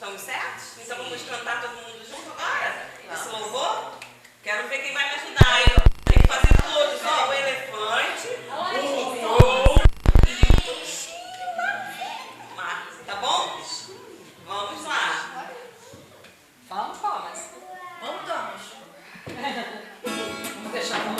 Estamos certos? Então vamos cantar todo mundo junto agora? Esse louvor? Quero ver quem vai me ajudar. Tem que fazer todos, ó. O elefante, o gol e o tuxinho da Vilma. Tá bom? Vamos lá. Vamos, Thomas. Vamos, Thomas. Vamos deixar a mão.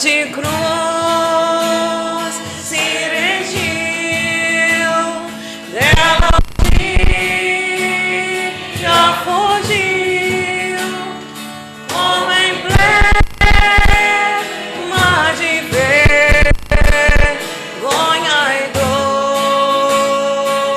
De cruz se erigiu, dela já fugiu, como emblema de vergonha e dor.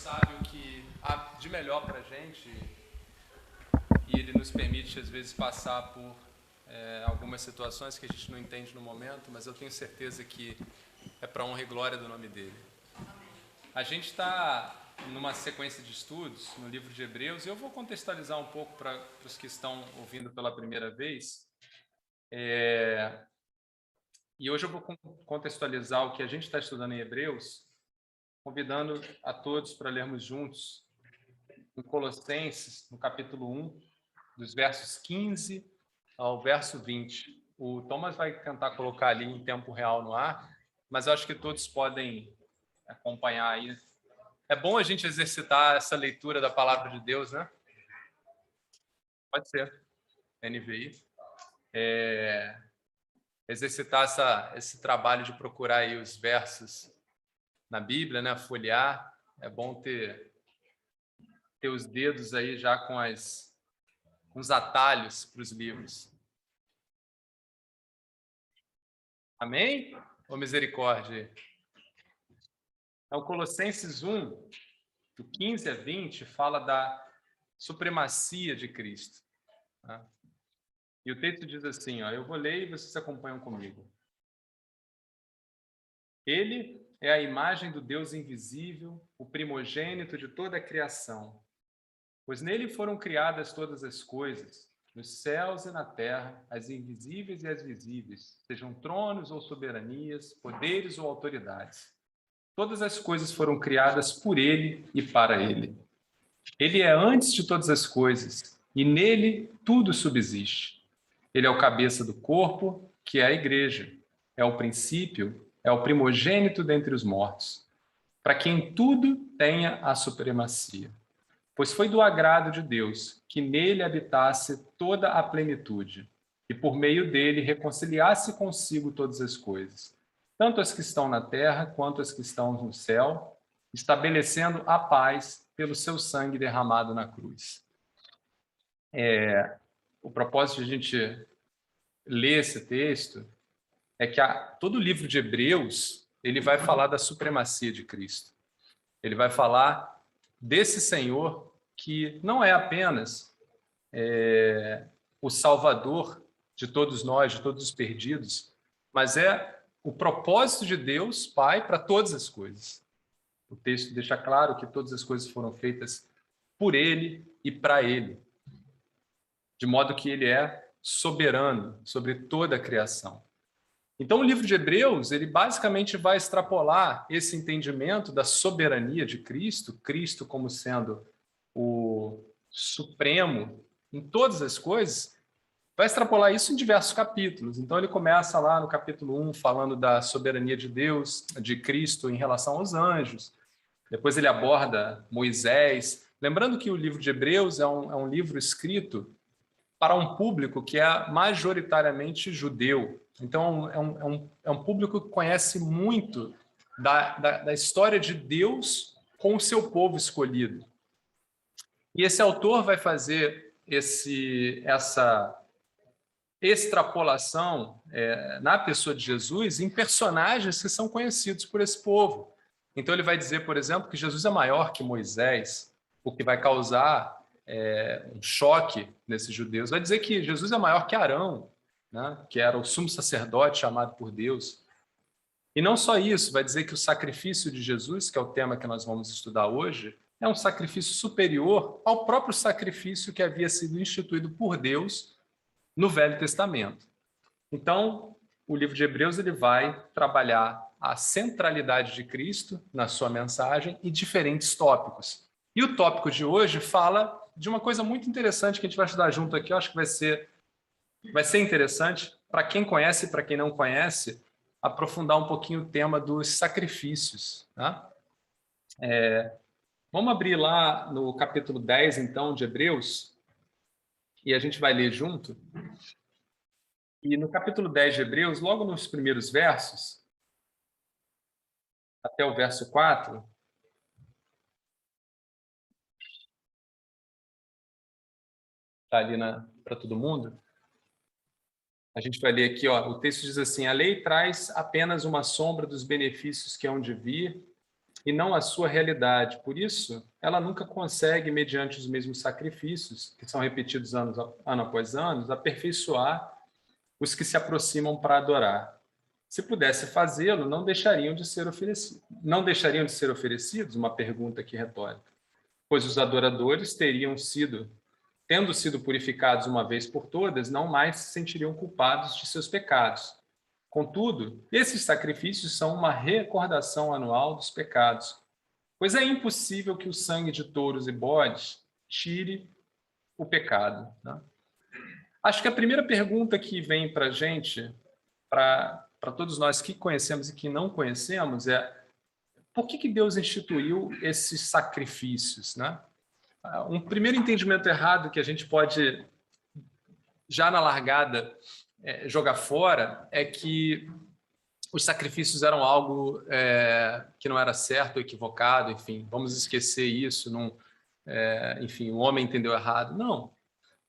sabe o que há de melhor para a gente e Ele nos permite, às vezes, passar por algumas situações que a gente não entende no momento, mas eu tenho certeza que é para honra e glória do nome dEle. A gente está numa sequência de estudos no livro de Hebreus, e eu vou contextualizar um pouco para os que estão ouvindo pela primeira vez. E hoje eu vou contextualizar o que a gente está estudando em Hebreus, convidando a todos para lermos juntos em Colossenses, no capítulo 1, dos versos 15 ao verso 20. O Thomas vai tentar colocar ali em tempo real no ar, mas eu acho que todos podem acompanhar aí. É bom a gente exercitar essa leitura da palavra de Deus, né? Pode ser, NVI. Exercitar esse trabalho de procurar aí os versos na Bíblia, né? Folhear. É bom ter os dedos aí já com os atalhos para os livros. Amém? Ou misericórdia? Então, Colossenses 1, do 15 a 20, fala da supremacia de Cristo. Tá? E o texto diz assim, ó, eu vou ler e vocês acompanham comigo. Ele é a imagem do Deus invisível, o primogênito de toda a criação. Pois nele foram criadas todas as coisas, nos céus e na terra, as invisíveis e as visíveis, sejam tronos ou soberanias, poderes ou autoridades. Todas as coisas foram criadas por ele e para ele. Ele é antes de todas as coisas, e nele tudo subsiste. Ele é o cabeça do corpo, que é a igreja. É o princípio, é o primogênito dentre os mortos, para quem tudo tenha a supremacia. Pois foi do agrado de Deus que nele habitasse toda a plenitude, e por meio dele reconciliasse consigo todas as coisas, tanto as que estão na terra quanto as que estão no céu, estabelecendo a paz pelo seu sangue derramado na cruz. O propósito de a gente ler esse texto é que todo o livro de Hebreus ele vai falar da supremacia de Cristo. Ele vai falar desse Senhor que não é apenas o Salvador de todos nós, de todos os perdidos, mas é o propósito de Deus, Pai, para todas as coisas. O texto deixa claro que todas as coisas foram feitas por Ele e para Ele, de modo que Ele é soberano sobre toda a criação. Então, o livro de Hebreus, ele basicamente vai extrapolar esse entendimento da soberania de Cristo, Cristo como sendo o supremo em todas as coisas, vai extrapolar isso em diversos capítulos. Então, ele começa lá no capítulo 1, falando da soberania de Deus, de Cristo em relação aos anjos. Depois ele aborda Moisés. Lembrando que o livro de Hebreus é um livro escrito para um público que é majoritariamente judeu. Então, é um público que conhece muito da história de Deus com o seu povo escolhido. E esse autor vai fazer essa extrapolação na pessoa de Jesus em personagens que são conhecidos por esse povo. Então, ele vai dizer, por exemplo, que Jesus é maior que Moisés, o que vai causar um choque nesses judeus. Vai dizer que Jesus é maior que Arão, né, que era o sumo sacerdote chamado por Deus. E não só isso, vai dizer que o sacrifício de Jesus, que é o tema que nós vamos estudar hoje, é um sacrifício superior ao próprio sacrifício que havia sido instituído por Deus no Velho Testamento. Então, o livro de Hebreus ele vai trabalhar a centralidade de Cristo na sua mensagem e diferentes tópicos. E o tópico de hoje fala de uma coisa muito interessante que a gente vai estudar junto aqui. Eu acho que vai ser interessante para quem conhece e para quem não conhece, aprofundar um pouquinho o tema dos sacrifícios. Tá? Vamos abrir lá no capítulo 10, então, de Hebreus, e a gente vai ler junto. E no capítulo 10 de Hebreus, logo nos primeiros versos, até o verso 4, está ali para todo mundo. A gente vai ler aqui, ó, o texto diz assim: a lei traz apenas uma sombra dos benefícios que hão de vir, e não a sua realidade. Por isso, ela nunca consegue, mediante os mesmos sacrifícios, que são repetidos ano após ano, aperfeiçoar os que se aproximam para adorar. Se pudesse fazê-lo, não deixariam de ser oferecidos? Uma pergunta aqui retórica. Pois os adoradores tendo sido purificados uma vez por todas, não mais se sentiriam culpados de seus pecados. Contudo, esses sacrifícios são uma recordação anual dos pecados, pois é impossível que o sangue de touros e bodes tire o pecado. Né? Acho que a primeira pergunta que vem para a gente, para todos nós que conhecemos e que não conhecemos, é por que Deus instituiu esses sacrifícios? Né? Um primeiro entendimento errado que a gente pode, já na largada, jogar fora é que os sacrifícios eram algo que não era certo, equivocado, enfim, vamos esquecer isso, enfim, o homem entendeu errado. Não,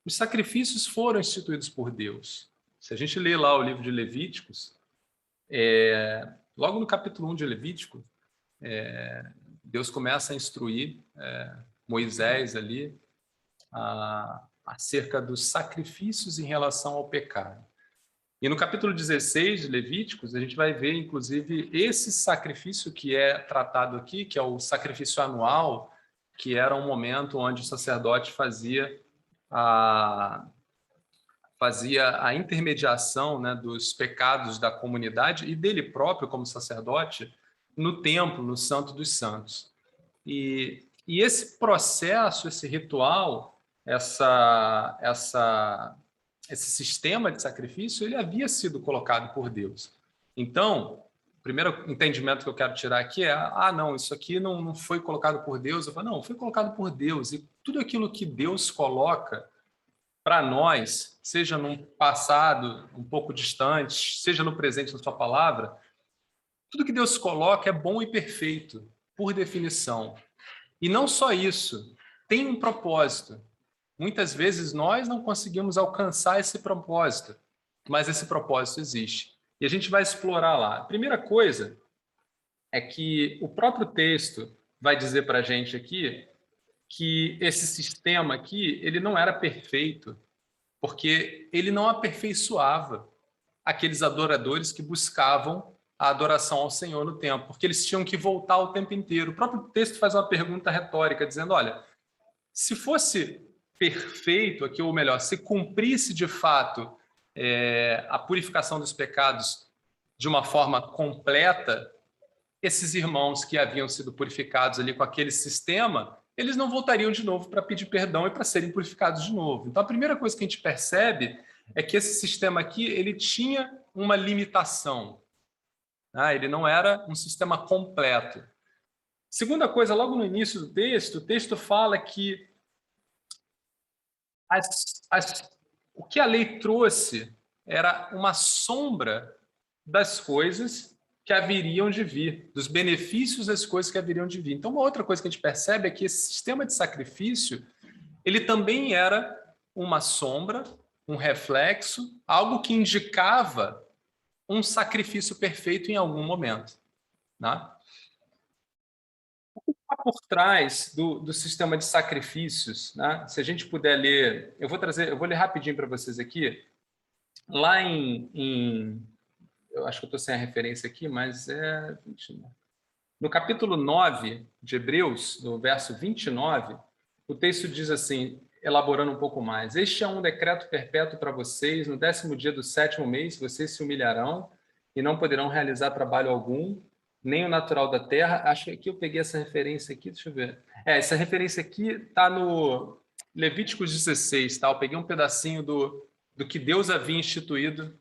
os sacrifícios foram instituídos por Deus. Se a gente lê lá o livro de Levíticos, logo no capítulo 1 de Levítico, Deus começa a instruir Moisés ali acerca dos sacrifícios em relação ao pecado. E no capítulo 16 de Levíticos, a gente vai ver, inclusive, esse sacrifício que é tratado aqui, que é o sacrifício anual, que era um momento onde o sacerdote fazia a intermediação, né, dos pecados da comunidade e dele próprio como sacerdote no templo, no Santo dos Santos. E esse processo, esse ritual, esse sistema de sacrifício, ele havia sido colocado por Deus. Então, o primeiro entendimento que eu quero tirar aqui é, não, isso aqui não foi colocado por Deus. Eu falo, não, foi colocado por Deus. E tudo aquilo que Deus coloca para nós, seja num passado um pouco distante, seja no presente na sua palavra, tudo que Deus coloca é bom e perfeito, por definição. E não só isso, tem um propósito. Muitas vezes nós não conseguimos alcançar esse propósito, mas esse propósito existe. E a gente vai explorar lá. A primeira coisa é que o próprio texto vai dizer para a gente aqui que esse sistema aqui, ele não era perfeito, porque ele não aperfeiçoava aqueles adoradores que buscavam a adoração ao Senhor no templo, porque eles tinham que voltar o tempo inteiro. O próprio texto faz uma pergunta retórica, dizendo, olha, se fosse perfeito aqui, ou melhor, se cumprisse de fato a purificação dos pecados de uma forma completa, esses irmãos que haviam sido purificados ali com aquele sistema, eles não voltariam de novo para pedir perdão e para serem purificados de novo. Então, a primeira coisa que a gente percebe é que esse sistema aqui, ele tinha uma limitação. Ele não era um sistema completo. Segunda coisa, logo no início do texto, o texto fala que o que a lei trouxe era uma sombra das coisas que haveriam de vir, dos benefícios das coisas que haveriam de vir. Então, uma outra coisa que a gente percebe é que esse sistema de sacrifício, ele também era uma sombra, um reflexo, algo que indicava um sacrifício perfeito em algum momento. Né? O que está por trás do sistema de sacrifícios? Né? Se a gente puder ler, eu vou ler rapidinho para vocês aqui. Lá eu acho que eu estou sem a referência aqui, mas no capítulo 9 de Hebreus, no verso 29, o texto diz assim, elaborando um pouco mais, este é um decreto perpétuo para vocês, no 10º dia do 7º mês, vocês se humilharão e não poderão realizar trabalho algum, nem o natural da terra. Acho que aqui eu peguei essa referência aqui, deixa eu ver. Essa referência aqui está no Levíticos 16, tá? Eu peguei um pedacinho do que Deus havia instituído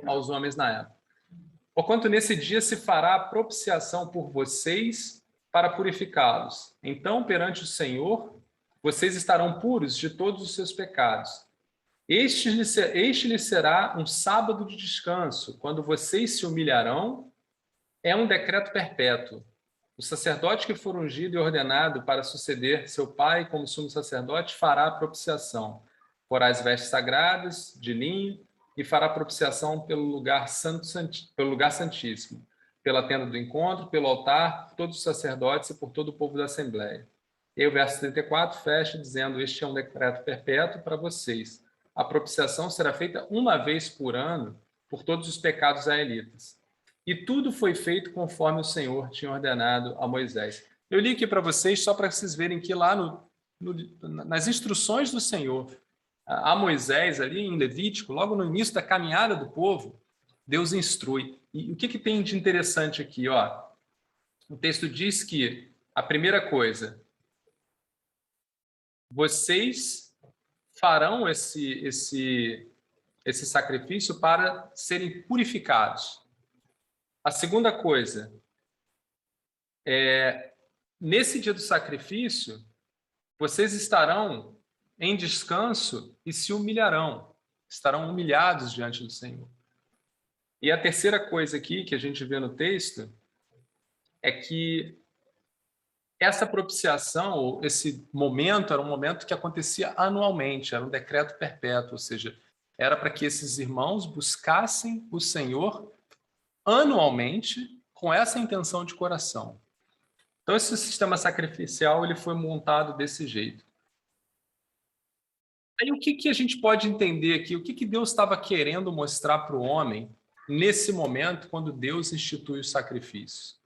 aos homens na época. Porquanto nesse dia se fará a propiciação por vocês para purificá-los. Então, perante o Senhor, vocês estarão puros de todos os seus pecados. Este lhes será um sábado de descanso, quando vocês se humilharão, é um decreto perpétuo. O sacerdote que for ungido e ordenado para suceder seu pai como sumo sacerdote fará a propiciação. Porá as vestes sagradas de linho e fará propiciação pelo lugar santíssimo. pela tenda do encontro, pelo altar, por todos os sacerdotes e por todo o povo da Assembleia. E aí o verso 34 fecha dizendo: este é um decreto perpétuo para vocês. A propiciação será feita uma vez por ano por todos os pecados israelitas. E tudo foi feito conforme o Senhor tinha ordenado a Moisés. Eu li aqui para vocês só para vocês verem que lá nas instruções do Senhor a Moisés, ali em Levítico, logo no início da caminhada do povo, Deus instrui. E o que tem de interessante aqui? Ó? O texto diz que a primeira coisa, vocês farão esse sacrifício para serem purificados. A segunda coisa, nesse dia do sacrifício, vocês estarão em descanso e se humilharão, estarão humilhados diante do Senhor. E a terceira coisa aqui que a gente vê no texto é que essa propiciação, esse momento, era um momento que acontecia anualmente, era um decreto perpétuo, ou seja, era para que esses irmãos buscassem o Senhor anualmente com essa intenção de coração. Então, esse sistema sacrificial ele foi montado desse jeito. Aí, o que a gente pode entender aqui? O que Deus estava querendo mostrar para o homem nesse momento, quando Deus institui o sacrifício?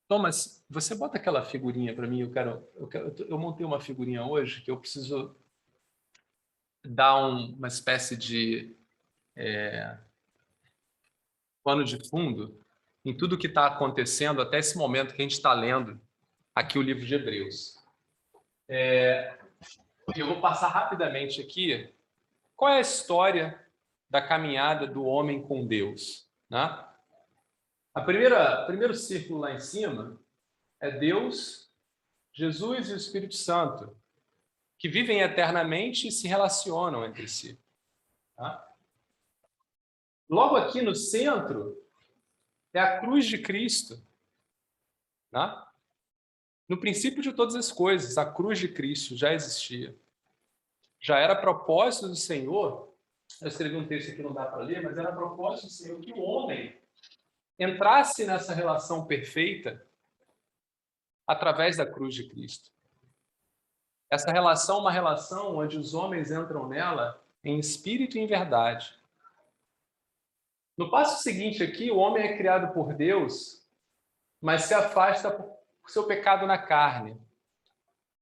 Thomas, você bota aquela figurinha para mim. Eu montei uma figurinha hoje que eu preciso dar uma espécie de pano de fundo em tudo que está acontecendo até esse momento que a gente está lendo aqui o livro de Hebreus. Eu vou passar rapidamente aqui qual é a história da caminhada do homem com Deus, né? Primeiro círculo lá em cima é Deus, Jesus e o Espírito Santo, que vivem eternamente e se relacionam entre si. Tá? Logo aqui no centro é a cruz de Cristo. Tá? No princípio de todas as coisas, a cruz de Cristo já existia. Já era propósito do Senhor, eu escrevi um texto aqui, não dá para ler, mas era propósito do Senhor que o homem entrasse nessa relação perfeita através da cruz de Cristo. Essa relação é uma relação onde os homens entram nela em espírito e em verdade. No passo seguinte aqui, o homem é criado por Deus, mas se afasta por seu pecado na carne.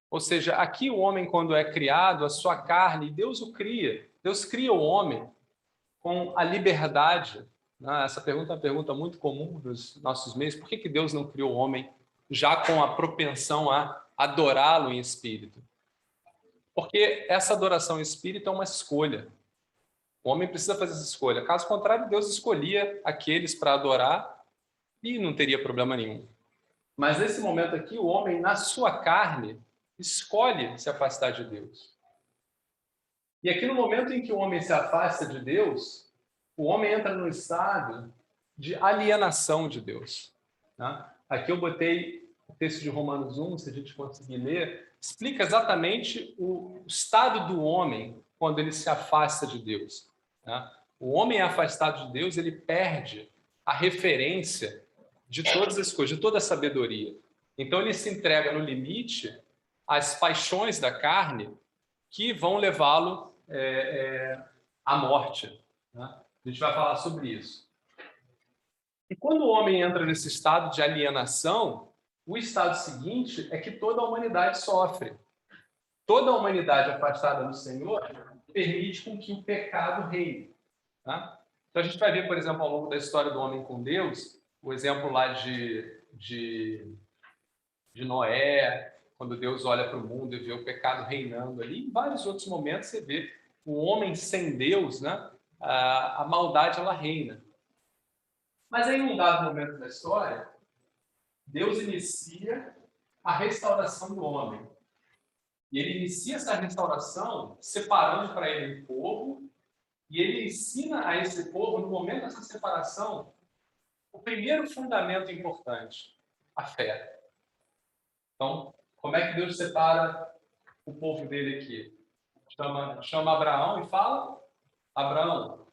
Ou seja, aqui o homem, quando é criado, a sua carne, Deus o cria. Deus cria o homem com a liberdade. Essa pergunta é uma pergunta muito comum nos nossos meios. Por que Deus não criou o homem já com a propensão a adorá-lo em espírito? Porque essa adoração em espírito é uma escolha. O homem precisa fazer essa escolha. Caso contrário, Deus escolhia aqueles para adorar e não teria problema nenhum. Mas nesse momento aqui, o homem, na sua carne, escolhe se afastar de Deus. E aqui no momento em que o homem se afasta de Deus, o homem entra num estado de alienação de Deus. Tá? Aqui eu botei o texto de Romanos 1, se a gente conseguir ler, explica exatamente o estado do homem quando ele se afasta de Deus. Tá? O homem afastado de Deus, ele perde a referência de todas as coisas, de toda a sabedoria. Então ele se entrega no limite às paixões da carne que vão levá-lo à morte. Tá? A gente vai falar sobre isso. E quando o homem entra nesse estado de alienação, o estado seguinte é que toda a humanidade sofre. Toda a humanidade afastada do Senhor permite com que o pecado reine. Tá? Então a gente vai ver, por exemplo, ao longo da história do homem com Deus, o exemplo lá de Noé, quando Deus olha para o mundo e vê o pecado reinando ali. Em vários outros momentos você vê o homem sem Deus, né? A maldade ela reina. Mas aí, em um dado momento da história, Deus inicia a restauração do homem. E ele inicia essa restauração separando para ele um povo, e ele ensina a esse povo, no momento dessa separação, o primeiro fundamento importante, a fé. Então, como é que Deus separa o povo dele aqui? Chama Abraão e fala: Abraão,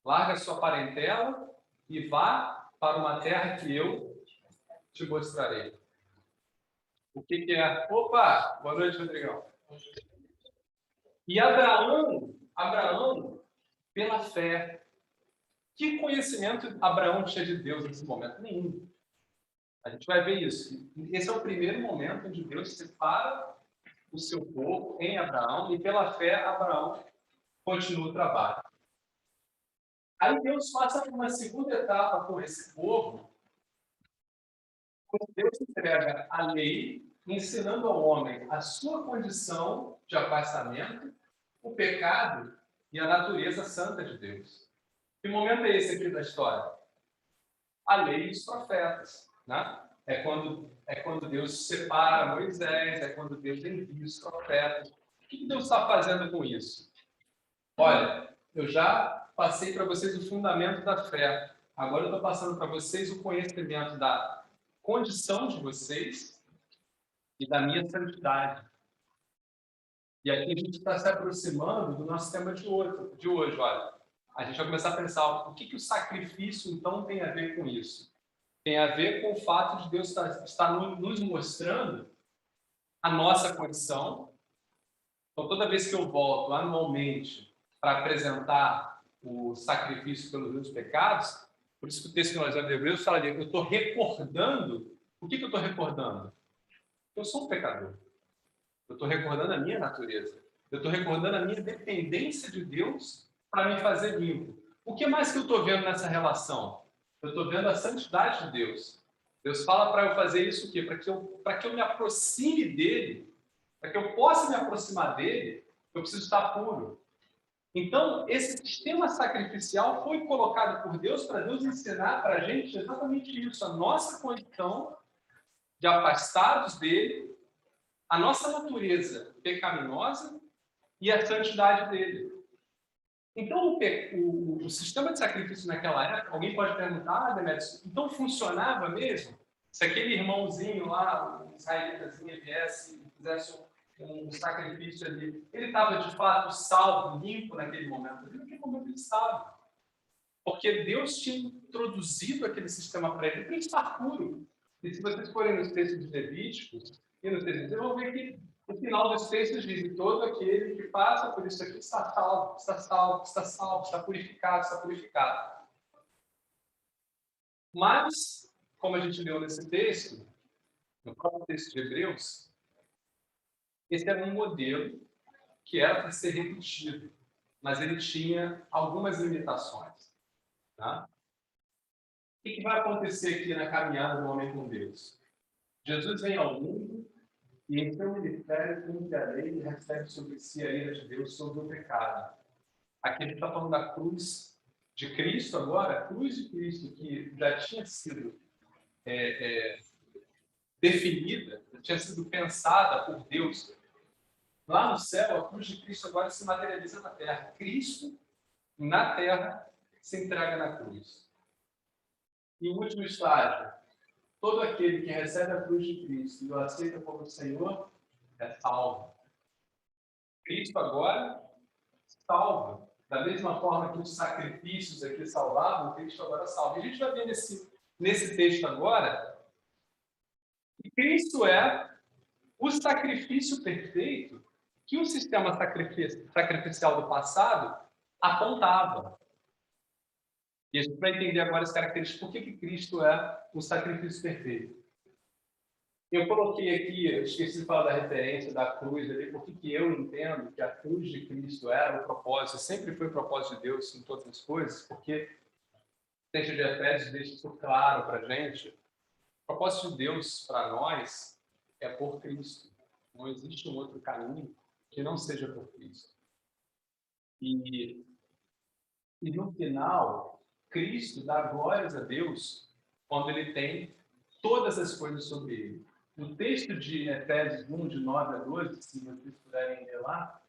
larga sua parentela e vá para uma terra que eu te mostrarei. O que é? Opa! Boa noite, Rodrigão. E Abraão, pela fé. Que conhecimento Abraão tinha de Deus nesse momento? Nenhum. A gente vai ver isso. Esse é o primeiro momento onde Deus separa o seu povo em Abraão e pela fé Abraão continua o trabalho. Aí Deus passa por uma segunda etapa com esse povo. Deus entrega a lei, ensinando ao homem a sua condição de afastamento, o pecado e a natureza santa de Deus. Que momento é esse aqui da história? A lei e os profetas, né? É quando Deus separa Moisés, é quando Deus envia os profetas. O que Deus está fazendo com isso? Olha, eu já passei para vocês o fundamento da fé. Agora eu estou passando para vocês o conhecimento da condição de vocês e da minha santidade. E aqui a gente está se aproximando do nosso tema de hoje. Olha, a gente vai começar a pensar o que o sacrifício, então, tem a ver com isso. Tem a ver com o fato de Deus estar nos mostrando a nossa condição. Então, toda vez que eu volto anualmente para apresentar o sacrifício pelos meus pecados, por isso que o texto que nós vamos ler, Hebreus fala de eu estou recordando. O que eu estou recordando? Eu sou um pecador. Eu estou recordando a minha natureza. Eu estou recordando a minha dependência de Deus para me fazer limpo. O que mais que eu estou vendo nessa relação? Eu estou vendo a santidade de Deus. Deus fala para eu fazer isso o quê? Para que eu me aproxime dele, para que eu possa me aproximar dele, eu preciso estar puro. Então, esse sistema sacrificial foi colocado por Deus para Deus ensinar para a gente exatamente isso, a nossa condição de afastados dele, a nossa natureza pecaminosa e a santidade dele. Então, o sistema de sacrifício naquela época, alguém pode perguntar, Demetrios, então funcionava mesmo? Se aquele irmãozinho lá, o israelitazinho, viesse e fizesse um sacrifício ali, ele estava de fato salvo, limpo naquele momento? Naquele momento ele estava. Porque Deus tinha introduzido aquele sistema para ele estar puro. E se vocês forem nos textos de Levíticos, e nos textos, vocês vão ver que no final dos textos diz: todo aquele que passa por isso aqui está salvo, está salvo, está salvo, está purificado, está purificado. Mas, como a gente leu nesse texto, no próprio texto de Hebreus, esse era um modelo que era para ser repetido, mas ele tinha algumas limitações. Tá? O que vai acontecer aqui na caminhada do homem com Deus? Jesus vem ao mundo e em seu ministério cumpre a lei e recebe sobre si a ira de Deus sobre o pecado. Aqui a gente está falando da cruz de Cristo agora, a cruz de Cristo que já tinha sido definida, já tinha sido pensada por Deus. Lá no céu, a cruz de Cristo agora se materializa na terra. Cristo, na terra, se entrega na cruz. E o último estágio: todo aquele que recebe a cruz de Cristo e o aceita como Senhor é salvo. Cristo agora salva. Da mesma forma que os sacrifícios aqui salvavam, Cristo agora salva. E a gente vai ver nesse texto agora que Cristo é o sacrifício perfeito que o sistema sacrificial do passado apontava. E a gente vai entender agora as características, por que Cristo é o sacrifício perfeito. Eu coloquei aqui, eu esqueci de falar da referência da cruz ali, porque que eu entendo que a cruz de Cristo era o propósito, sempre foi o propósito de Deus em todas as coisas, porque o texto de Efésios deixa isso claro para a gente. O propósito de Deus para nós é por Cristo. Não existe um outro caminho que não seja por Cristo. E no final, Cristo dá glórias a Deus quando ele tem todas as coisas sobre ele. No texto de Efésios 1, de 9 a 12, se vocês puderem ler lá,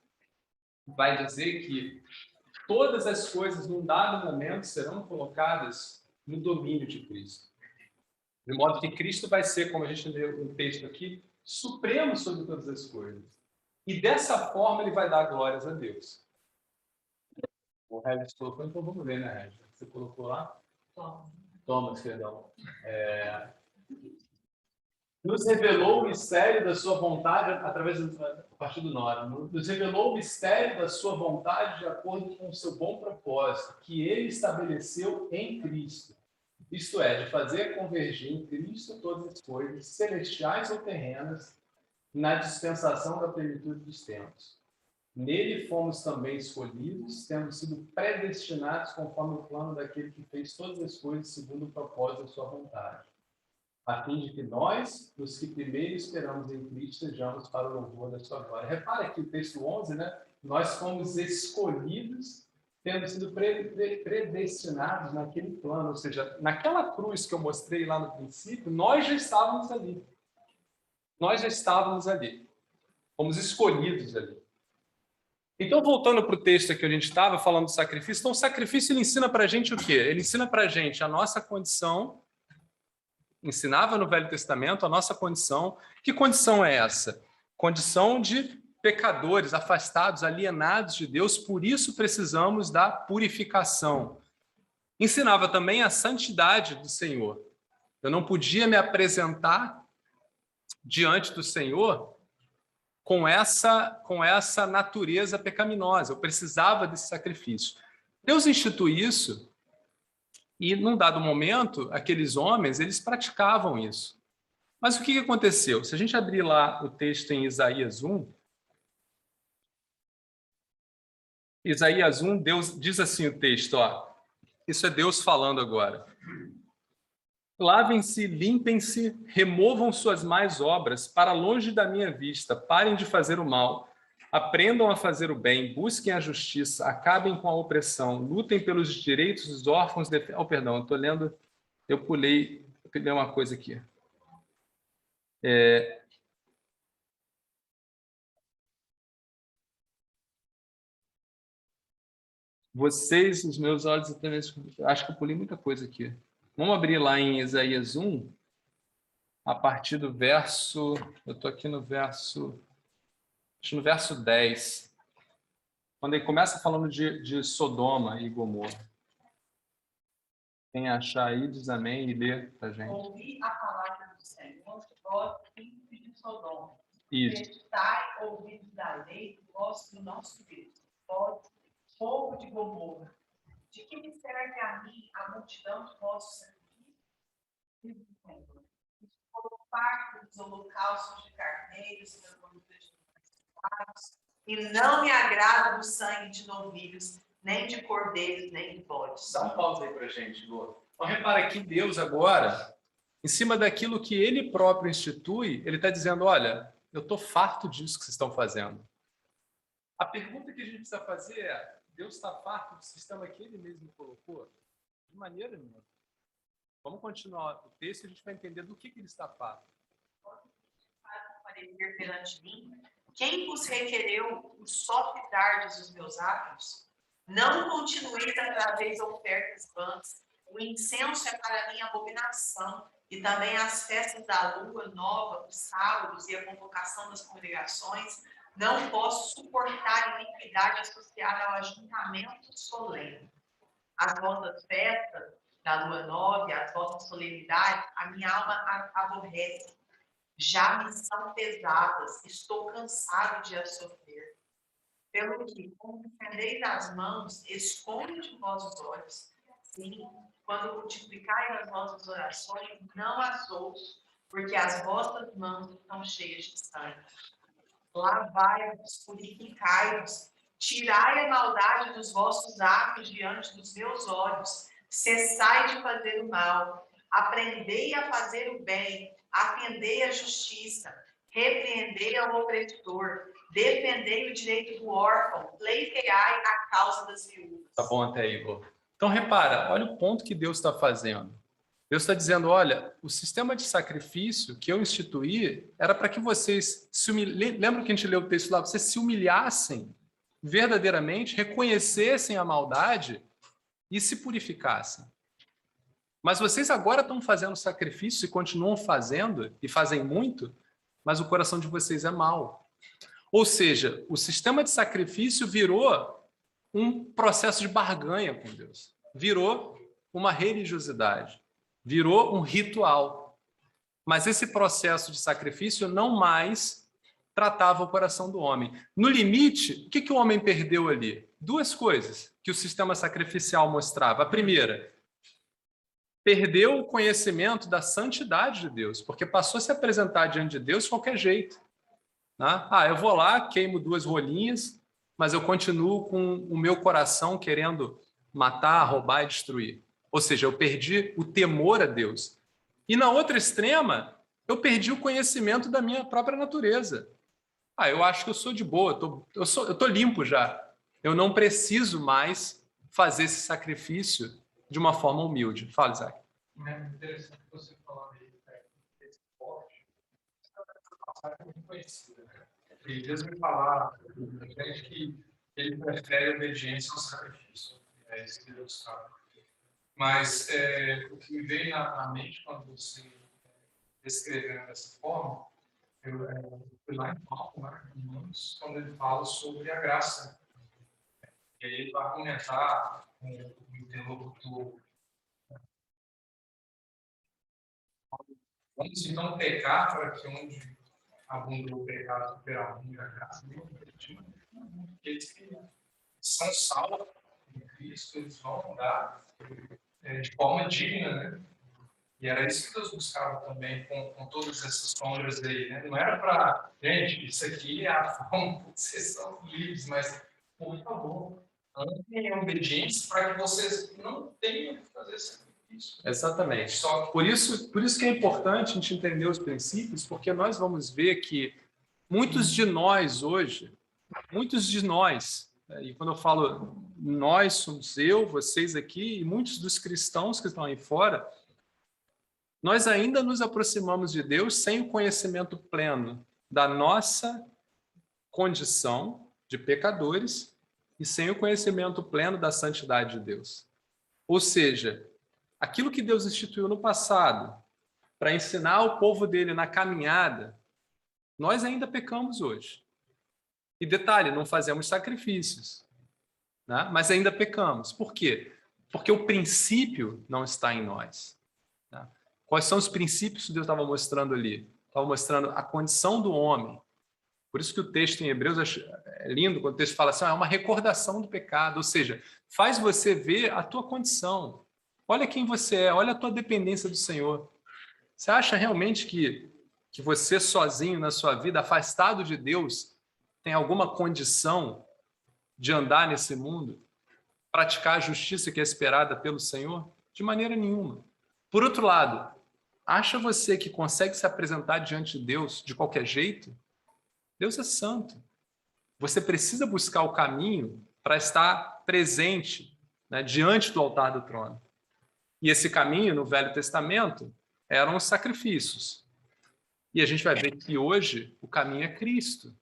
vai dizer que todas as coisas, num dado momento, serão colocadas no domínio de Cristo. De modo que Cristo vai ser, como a gente leu no texto aqui, supremo sobre todas as coisas. E dessa forma ele vai dar glórias a Deus. O Regis colocou, então vamos ver, né, Regis? Você colocou lá? Thomas, perdão. Nos revelou o mistério da sua vontade através a partir do 9. Nos revelou o mistério da sua vontade de acordo com o seu bom propósito, que ele estabeleceu em Cristo. Isto é, de fazer convergir em Cristo todas as coisas, celestiais ou terrenas, na dispensação da plenitude dos tempos. Nele fomos também escolhidos, tendo sido predestinados conforme o plano daquele que fez todas as coisas segundo o propósito da sua vontade, a fim de que nós, os que primeiro esperamos em Cristo, sejamos para o louvor da sua glória. Repara aqui o texto 11, né? Nós fomos escolhidos, tendo sido predestinados naquele plano, ou seja, naquela cruz que eu mostrei lá no princípio, nós já estávamos ali. Nós já estávamos ali. Fomos escolhidos ali. Então, voltando para o texto que a gente estava falando do sacrifício, então o sacrifício ele ensina para a gente o quê? Ele ensina para a gente a nossa condição, ensinava no Velho Testamento a nossa condição. Que condição é essa? Condição de pecadores, afastados, alienados de Deus, por isso precisamos da purificação. Ensinava também a santidade do Senhor. Eu não podia me apresentar diante do Senhor com essa natureza pecaminosa. Eu precisava desse sacrifício. Deus institui isso e, num dado momento, aqueles homens, eles praticavam isso. Mas o que aconteceu? Se a gente abrir lá o texto em Isaías 1, Isaías 1, Deus diz assim o texto, ó, isso é Deus falando agora. Lavem-se, limpem-se, removam suas más obras para longe da minha vista, parem de fazer o mal, aprendam a fazer o bem, busquem a justiça, acabem com a opressão, lutem pelos direitos dos órfãos. Perdão, eu estou lendo, eu pulei uma coisa aqui. Vocês, os meus olhos, acho que eu pulei muita coisa aqui. Vamos abrir lá em Isaías 1, a partir do verso... Eu estou aqui no verso 10, quando ele começa falando de Sodoma e Gomorra. Quem achar aí, diz amém e lê para a gente. Ouvi a palavra do Senhor, vós, filhos de Sodoma. Isso. Prestai ouvidos da lei, vós do nosso Deus. Vós, povo de Gomorra. De que me serve a mim a multidão de vossos sacrifícios? Estou farto dos holocaustos de carneiros e das gorduras de animais, e não me agrada do sangue de novilhos, nem de cordeiros, nem de bodes. Dá um pausa aí para a gente, Lu. Então, repara que Deus agora, em cima daquilo que Ele próprio institui, Ele está dizendo, olha, eu estou farto disso que vocês estão fazendo. A pergunta que a gente precisa fazer é, Deus está farto do sistema que Ele mesmo colocou? De maneira nenhuma. Vamos continuar o texto e a gente vai entender do que Ele está farto. Aparecer perante mim, quem vos requereu os só fitardes os meus atos? Não continueis a trazer ofertas vãs. O incenso é para mim abominação, e também as festas da lua nova, os sábados e a convocação das congregações. Não posso suportar iniquidade associada ao ajuntamento solene. As vossas festas da lua nova, as vossas solenidades, a minha alma aborrece. Já me são pesadas, estou cansado de as sofrer. Pelo que, como estendeis as mãos, esconde de vós os olhos. Sim, quando multiplicai as vossas orações, não as ouço, porque as vossas mãos estão cheias de sangue. Lavai-vos, purificai-vos, tirai a maldade dos vossos atos diante dos meus olhos, cessai de fazer o mal, aprendei a fazer o bem, atendei a justiça, repreendei ao opressor, defendei o direito do órfão, pleiteai a causa das viúvas. Tá bom até aí, Lu. Então, repara, olha o ponto que Deus está fazendo. Deus está dizendo, olha, o sistema de sacrifício que eu instituí era para que vocês se humilhassem. Lembra que a gente leu o texto lá? Vocês se humilhassem verdadeiramente, reconhecessem a maldade e se purificassem. Mas vocês agora estão fazendo sacrifício e continuam fazendo, e fazem muito, mas o coração de vocês é mau. Ou seja, o sistema de sacrifício virou um processo de barganha com Deus. Virou uma religiosidade, virou um ritual. Mas esse processo de sacrifício não mais tratava o coração do homem. No limite, o que o homem perdeu ali? Duas coisas que o sistema sacrificial mostrava. A primeira, perdeu o conhecimento da santidade de Deus, porque passou a se apresentar diante de Deus de qualquer jeito. Né? Eu vou lá, queimo 2 rolinhas, mas eu continuo com o meu coração querendo matar, roubar e destruir. Ou seja, eu perdi o temor a Deus. E na outra extrema, eu perdi o conhecimento da minha própria natureza. Eu acho que eu sou de boa, eu estou limpo já. Eu não preciso mais fazer esse sacrifício de uma forma humilde. Fala, Isaac. É interessante você falar aí desse esporte. É muito conhecida, né? E Deus me falar que ele prefere a obediência ao sacrifício. É isso que Deus fala. Mas o que me veio na mente quando você descrevendo dessa forma, eu fui lá em Paulo, né, quando ele fala sobre a graça. E aí ele vai argumentar com o interlocutor. Vamos então pecar para que onde abundou o pecado, superabundo a graça. Aqueles que são salvos em Cristo, eles vão andar de forma digna, né? E era isso que Deus buscava também com todas essas sombras aí, né? Não era para, gente, isso aqui é a forma que vocês são livres, mas, por favor, andem em obediência para que vocês não tenham que fazer sacrifício. Exatamente. Por isso que é importante a gente entender os princípios, porque nós vamos ver que muitos de nós hoje, e quando eu falo nós, somos eu, vocês aqui, e muitos dos cristãos que estão aí fora, nós ainda nos aproximamos de Deus sem o conhecimento pleno da nossa condição de pecadores e sem o conhecimento pleno da santidade de Deus. Ou seja, aquilo que Deus instituiu no passado para ensinar o povo dele na caminhada, nós ainda pecamos hoje. E detalhe, não fazemos sacrifícios, né? Mas ainda pecamos. Por quê? Porque o princípio não está em nós. Né? Quais são os princípios que Deus estava mostrando ali? Estava mostrando a condição do homem. Por isso que o texto em Hebreus é lindo, quando o texto fala assim, é uma recordação do pecado, ou seja, faz você ver a tua condição. Olha quem você é, olha a tua dependência do Senhor. Você acha realmente que você sozinho na sua vida, afastado de Deus, tem alguma condição de andar nesse mundo, praticar a justiça que é esperada pelo Senhor? De maneira nenhuma. Por outro lado, acha você que consegue se apresentar diante de Deus de qualquer jeito? Deus é santo. Você precisa buscar o caminho para estar presente, né, diante do altar do trono. E esse caminho, no Velho Testamento, eram os sacrifícios. E a gente vai ver que hoje o caminho é Cristo.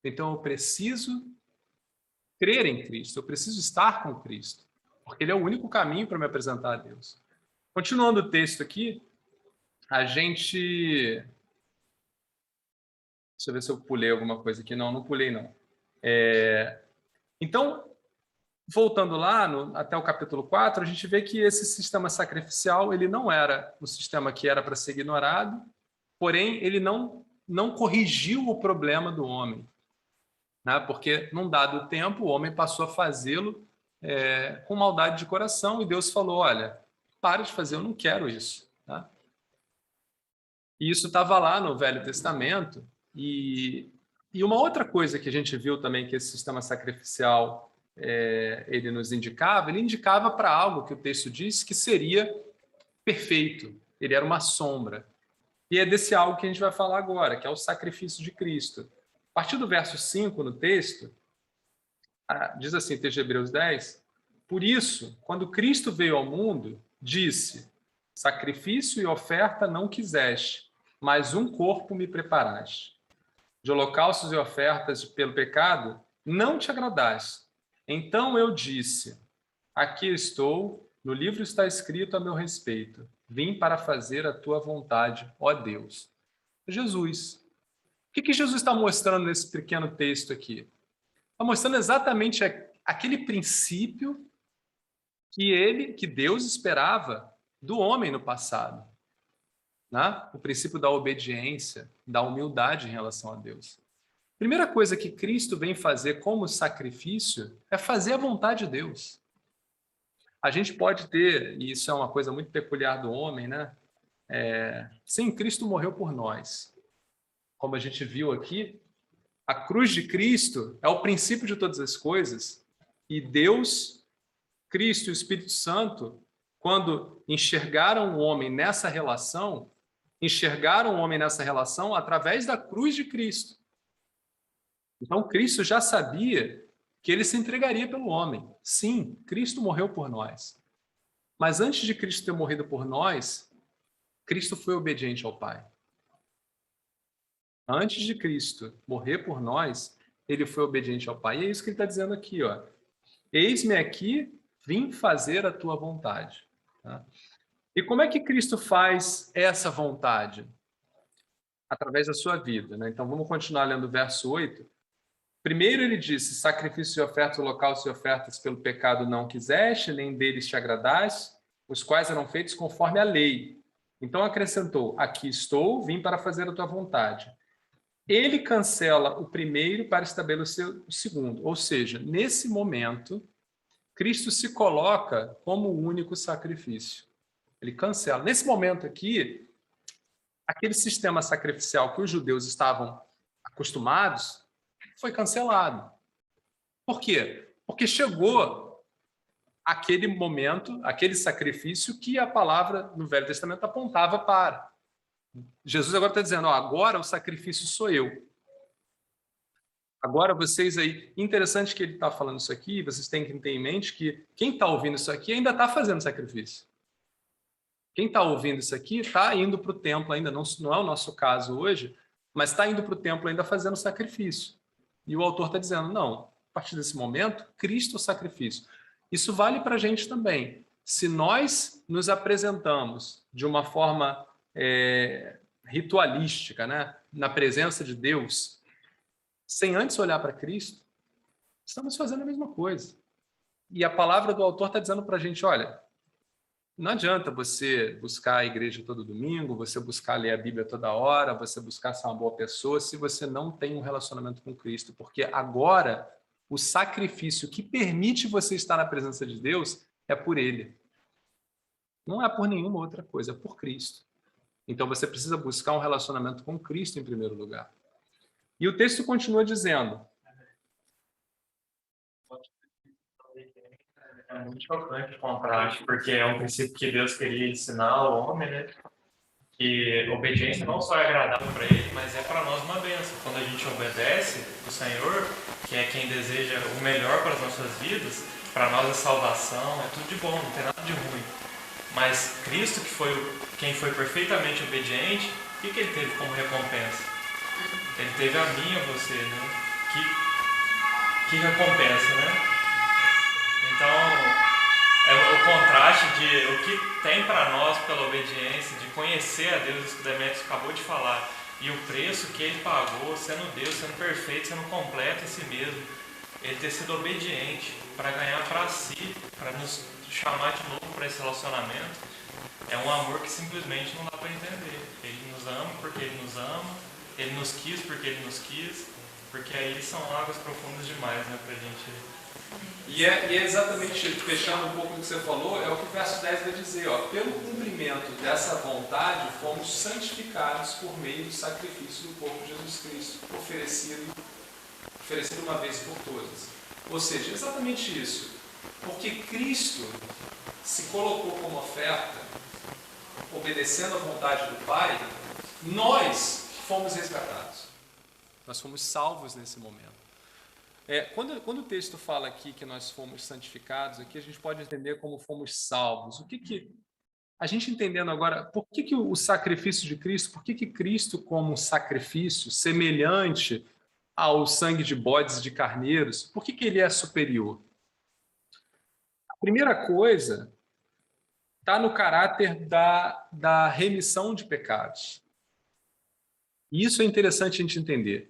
Então eu preciso crer em Cristo, eu preciso estar com Cristo, porque Ele é o único caminho para me apresentar a Deus. Continuando o texto aqui, a gente... Deixa eu ver se eu pulei alguma coisa aqui. Não pulei, não. Então, voltando lá até o capítulo 4, a gente vê que esse sistema sacrificial ele não era um sistema que era para ser ignorado, porém, ele não corrigiu o problema do homem. Né? Porque, num dado tempo, o homem passou a fazê-lo com maldade de coração, e Deus falou, olha, para de fazer, eu não quero isso. Tá? E isso estava lá no Velho Testamento, e uma outra coisa que a gente viu também que esse sistema sacrificial ele nos indicava, ele indicava para algo que o texto diz que seria perfeito, ele era uma sombra. E é desse algo que a gente vai falar agora, que é o sacrifício de Cristo. A partir do verso 5 no texto, diz assim, texto de Hebreus 10, por isso, quando Cristo veio ao mundo, disse, sacrifício e oferta não quiseste, mas um corpo me preparaste. De holocaustos e ofertas pelo pecado, não te agradaste. Então eu disse, aqui estou, no livro está escrito a meu respeito, vim para fazer a tua vontade, ó Deus. Jesus. O que Jesus está mostrando nesse pequeno texto aqui? Está mostrando exatamente aquele princípio que Deus esperava do homem no passado, né? O princípio da obediência, da humildade em relação a Deus. Primeira coisa que Cristo vem fazer como sacrifício é fazer a vontade de Deus. A gente pode ter, e isso é uma coisa muito peculiar do homem, né? Sim, Cristo morreu por nós. Como a gente viu aqui, a cruz de Cristo é o princípio de todas as coisas. E Deus, Cristo e o Espírito Santo, quando enxergaram o homem nessa relação através da cruz de Cristo. Então, Cristo já sabia que ele se entregaria pelo homem. Sim, Cristo morreu por nós. Mas antes de Cristo ter morrido por nós, Cristo foi obediente ao Pai. Antes de Cristo morrer por nós, ele foi obediente ao Pai. E é isso que ele está dizendo aqui, ó. Eis-me aqui, vim fazer a tua vontade. Tá? E como é que Cristo faz essa vontade? Através da sua vida, né? Então, vamos continuar lendo o verso 8. Primeiro ele disse, sacrifício e ofertas, holocaustos e ofertas pelo pecado não quiseste, nem deles te agradaste, os quais eram feitos conforme a lei. Então acrescentou, aqui estou, vim para fazer a tua vontade. Ele cancela o primeiro para estabelecer o segundo. Ou seja, nesse momento, Cristo se coloca como o único sacrifício. Ele cancela. Nesse momento aqui, aquele sistema sacrificial que os judeus estavam acostumados, foi cancelado. Por quê? Porque chegou aquele momento, aquele sacrifício que a palavra no Velho Testamento apontava para. Jesus agora está dizendo, ó, agora o sacrifício sou eu. Agora vocês aí, interessante que ele está falando isso aqui, vocês têm que ter em mente que quem está ouvindo isso aqui ainda está fazendo sacrifício. Quem está ouvindo isso aqui está indo para o templo ainda, não é o nosso caso hoje, mas está indo para o templo ainda fazendo sacrifício. E o autor está dizendo, não, a partir desse momento, Cristo é o sacrifício. Isso vale para a gente também. Se nós nos apresentamos de uma forma ritualística, né, na presença de Deus, sem antes olhar para Cristo, estamos fazendo a mesma coisa. E a palavra do autor está dizendo para a gente, olha, não adianta você buscar a igreja todo domingo, você buscar ler a Bíblia toda hora, você buscar ser uma boa pessoa, se você não tem um relacionamento com Cristo, porque agora o sacrifício que permite você estar na presença de Deus é por Ele. Não é por nenhuma outra coisa, é por Cristo. Então você precisa buscar um relacionamento com Cristo em primeiro lugar. E o texto continua dizendo... É muito chocante com a prática, porque é um princípio que Deus queria ensinar ao homem, né? Que obediência não só é agradável para ele, mas é para nós uma bênção. Quando a gente obedece o Senhor, que é quem deseja o melhor para as nossas vidas, para nós a salvação, é tudo de bom, não tem nada de ruim. Mas Cristo, que foi quem foi perfeitamente obediente, o que ele teve como recompensa? Ele teve a mim e a você, né? Que recompensa, né? Então, é o contraste de o que tem para nós pela obediência, de conhecer a Deus, isso que o Demetrios acabou de falar, e o preço que ele pagou, sendo Deus, sendo perfeito, sendo completo em si mesmo, ele ter sido obediente para ganhar para si, para nos chamar de novo para esse relacionamento, é um amor que simplesmente não dá para entender. Ele nos ama porque ele nos ama, ele nos quis porque ele nos quis, porque aí são águas profundas demais, né, para a gente... E é exatamente, fechando um pouco do que você falou, é o que o verso 10 vai dizer, ó, pelo cumprimento dessa vontade, fomos santificados por meio do sacrifício do corpo de Jesus Cristo, oferecido uma vez por todas. Ou seja, exatamente isso, porque Cristo se colocou como oferta, obedecendo à vontade do Pai, nós fomos resgatados. Nós fomos salvos nesse momento. Quando o texto fala aqui que nós fomos santificados, aqui a gente pode entender como fomos salvos. O que a gente entendendo agora, por que o sacrifício de Cristo, por que Cristo como um sacrifício semelhante ao sangue de bodes e de carneiros, por que ele é superior? A primeira coisa está no caráter da remissão de pecados. E isso é interessante a gente entender.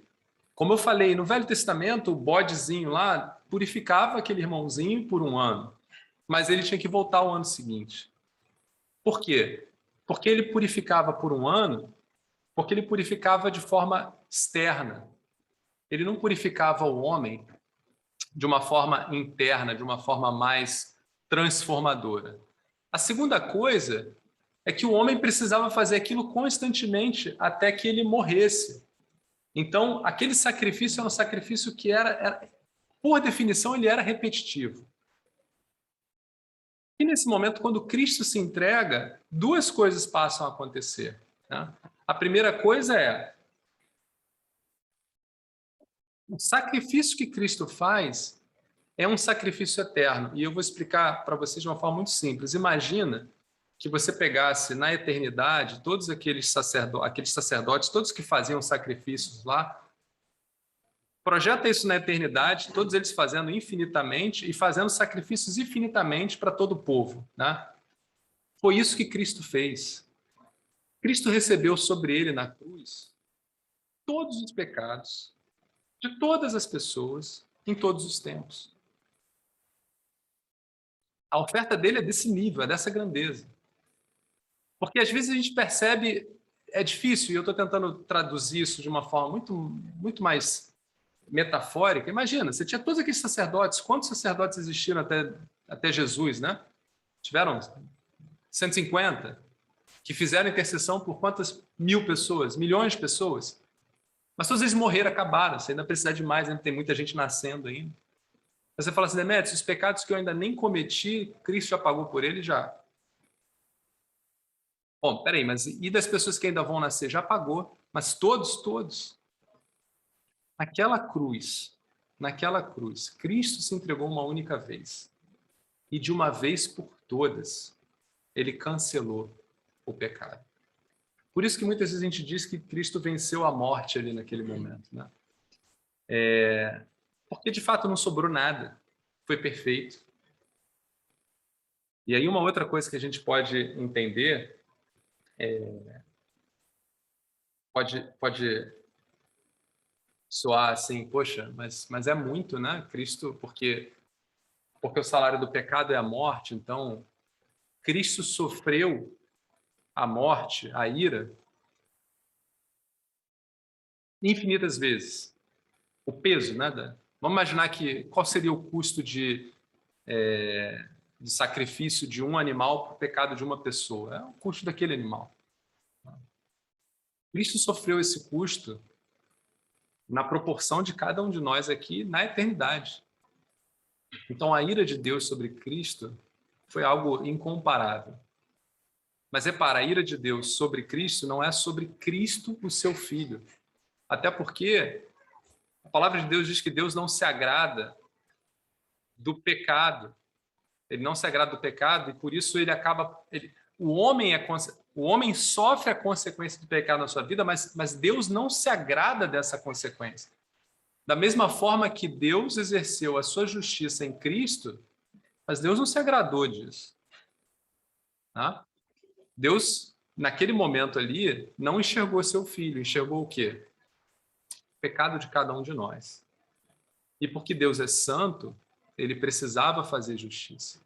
Como eu falei, no Velho Testamento, o bodezinho lá purificava aquele irmãozinho por um ano. mas ele tinha que voltar ao ano seguinte. Por quê? Porque ele purificava por um ano, porque ele purificava de forma externa. Ele não purificava o homem de uma forma interna, de uma forma mais transformadora. A segunda coisa é que o homem precisava fazer aquilo constantemente até que ele morresse. Então, aquele sacrifício era um sacrifício que por definição, ele era repetitivo. E nesse momento, quando Cristo se entrega, duas coisas passam a acontecer, né? A primeira coisa é o sacrifício que Cristo faz é um sacrifício eterno. E eu vou explicar para vocês de uma forma muito simples. Imagina que você pegasse na eternidade todos aqueles sacerdotes, todos que faziam sacrifícios lá, projeta isso na eternidade, todos eles fazendo infinitamente e fazendo sacrifícios infinitamente para todo o povo, né? Foi isso que Cristo fez. Cristo recebeu sobre ele na cruz todos os pecados de todas as pessoas em todos os tempos. A oferta dele é desse nível, é dessa grandeza. Porque às vezes a gente percebe, é difícil, e eu estou tentando traduzir isso de uma forma muito mais metafórica. Imagina, você tinha todos aqueles sacerdotes, quantos sacerdotes existiram até Jesus, né? Tiveram 150, que fizeram intercessão por quantas mil pessoas, milhões de pessoas. Mas todos eles morreram, acabaram, você ainda precisa de mais, ainda tem muita gente nascendo ainda. Você fala assim, Demetrios, os pecados que eu ainda nem cometi, Cristo já pagou por ele já. Bom, peraí, mas e das pessoas que ainda vão nascer? Já pagou, mas todos. Naquela cruz, Cristo se entregou uma única vez. E de uma vez por todas, ele cancelou o pecado. Por isso que muitas vezes a gente diz que Cristo venceu a morte ali naquele momento, né? Porque de fato não sobrou nada, foi perfeito. E aí uma outra coisa que a gente pode entender, pode soar assim, poxa, mas é muito, né? Cristo, porque o salário do pecado é a morte, então Cristo sofreu a morte, a ira, infinitas vezes. O peso, né? Vamos imaginar qual seria o custo de sacrifício de um animal para o pecado de uma pessoa. É o custo daquele animal. Cristo sofreu esse custo na proporção de cada um de nós aqui na eternidade. Então, a ira de Deus sobre Cristo foi algo incomparável. Mas repara, a ira de Deus sobre Cristo não é sobre Cristo, o seu Filho. Até porque a palavra de Deus diz que Deus não se agrada do pecado. Ele não se agrada do pecado e por isso o homem sofre a consequência do pecado na sua vida, mas Deus não se agrada dessa consequência. Da mesma forma que Deus exerceu a sua justiça em Cristo, mas Deus não se agradou disso. Tá? Deus, naquele momento ali, não enxergou seu filho, enxergou o quê? O pecado de cada um de nós. E porque Deus é santo, ele precisava fazer justiça.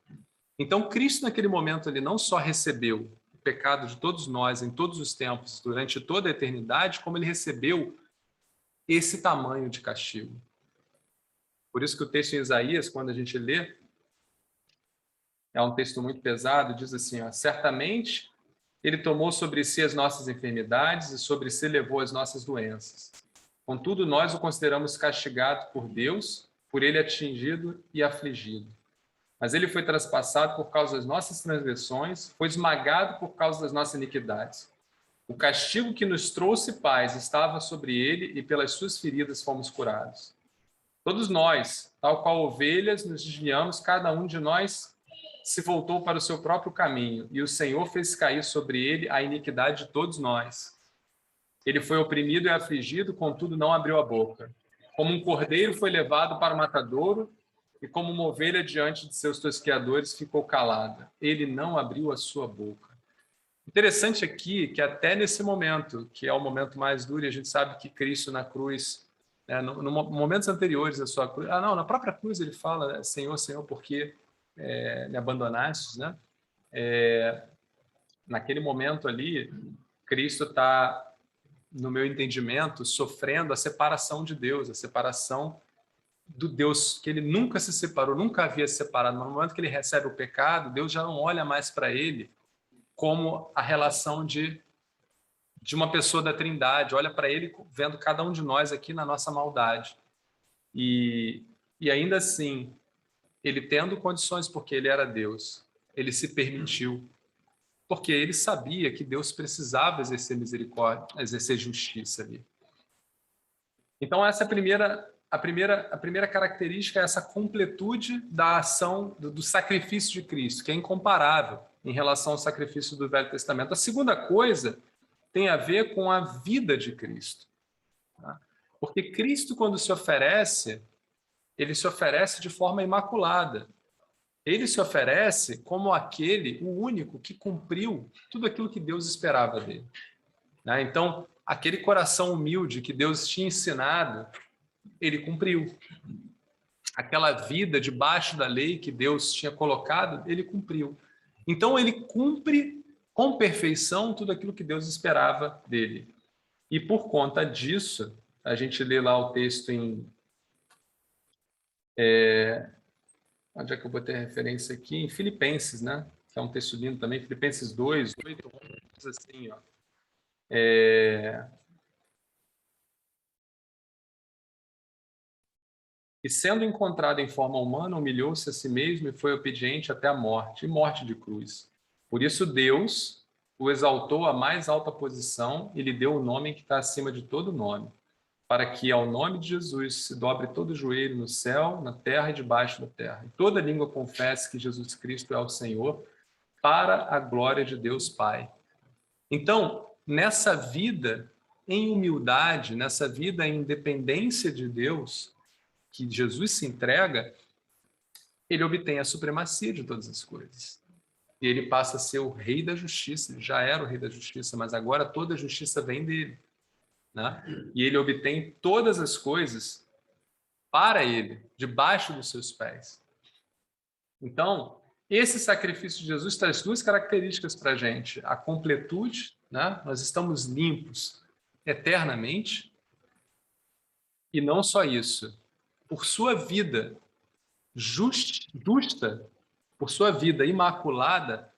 Então, Cristo, naquele momento, ele não só recebeu o pecado de todos nós, em todos os tempos, durante toda a eternidade, como ele recebeu esse tamanho de castigo. Por isso que o texto em Isaías, quando a gente lê, é um texto muito pesado, diz assim, ó, certamente ele tomou sobre si as nossas enfermidades e sobre si levou as nossas doenças. Contudo, nós o consideramos castigado por Deus, por ele atingido e afligido. Mas ele foi traspassado por causa das nossas transgressões, foi esmagado por causa das nossas iniquidades. O castigo que nos trouxe paz estava sobre ele e pelas suas feridas fomos curados. Todos nós, tal qual ovelhas, nos desviamos, cada um de nós se voltou para o seu próprio caminho, e o Senhor fez cair sobre ele a iniquidade de todos nós. Ele foi oprimido e afligido, contudo não abriu a boca. Como um cordeiro foi levado para o matadouro, e como uma ovelha diante de seus tosqueadores ficou calada. Ele não abriu a sua boca. Interessante aqui que até nesse momento, que é o momento mais duro, e a gente sabe que Cristo na cruz, no momentos anteriores da sua cruz, na própria cruz ele fala, Senhor, Senhor, por quê? me abandonastes, né? Naquele momento ali, Cristo está, no meu entendimento, sofrendo a separação de Deus, a separação do Deus que ele nunca se separou, nunca havia se separado. No momento que ele recebe o pecado, Deus já não olha mais para ele como a relação de uma pessoa da Trindade, olha para ele vendo cada um de nós aqui na nossa maldade. E ainda assim, ele tendo condições, porque ele era Deus, ele se permitiu, porque ele sabia que Deus precisava exercer misericórdia, exercer justiça ali. Então essa é a primeira característica, é essa completude da ação do sacrifício de Cristo, que é incomparável em relação ao sacrifício do Velho Testamento. A segunda coisa tem a ver com a vida de Cristo, tá? Porque Cristo, quando se oferece, ele se oferece de forma imaculada. Ele se oferece como o único que cumpriu tudo aquilo que Deus esperava dele, né? Então, aquele coração humilde que Deus tinha ensinado, ele cumpriu. Aquela vida debaixo da lei que Deus tinha colocado, ele cumpriu. Então, ele cumpre com perfeição tudo aquilo que Deus esperava dele. E por conta disso, a gente lê lá o texto em... onde é que eu botei a referência aqui? Em Filipenses, né? Que é um texto lindo também, Filipenses 2, 8, 11, diz assim, ó. E sendo encontrado em forma humana, humilhou-se a si mesmo e foi obediente até a morte, e morte de cruz. Por isso Deus o exaltou à mais alta posição e lhe deu o nome que está acima de todo nome, para que ao nome de Jesus se dobre todo o joelho no céu, na terra e debaixo da terra. E toda língua confesse que Jesus Cristo é o Senhor, para a glória de Deus Pai. Então, nessa vida em humildade, nessa vida em dependência de Deus, que Jesus se entrega, ele obtém a supremacia de todas as coisas. E ele passa a ser o rei da justiça. Ele já era o rei da justiça, mas agora toda a justiça vem dele, né? E ele obtém todas as coisas para ele, debaixo dos seus pés. Então, esse sacrifício de Jesus traz duas características para a gente. A completude, né? Nós estamos limpos eternamente. E não só isso. Por sua vida justa, por sua vida imaculada,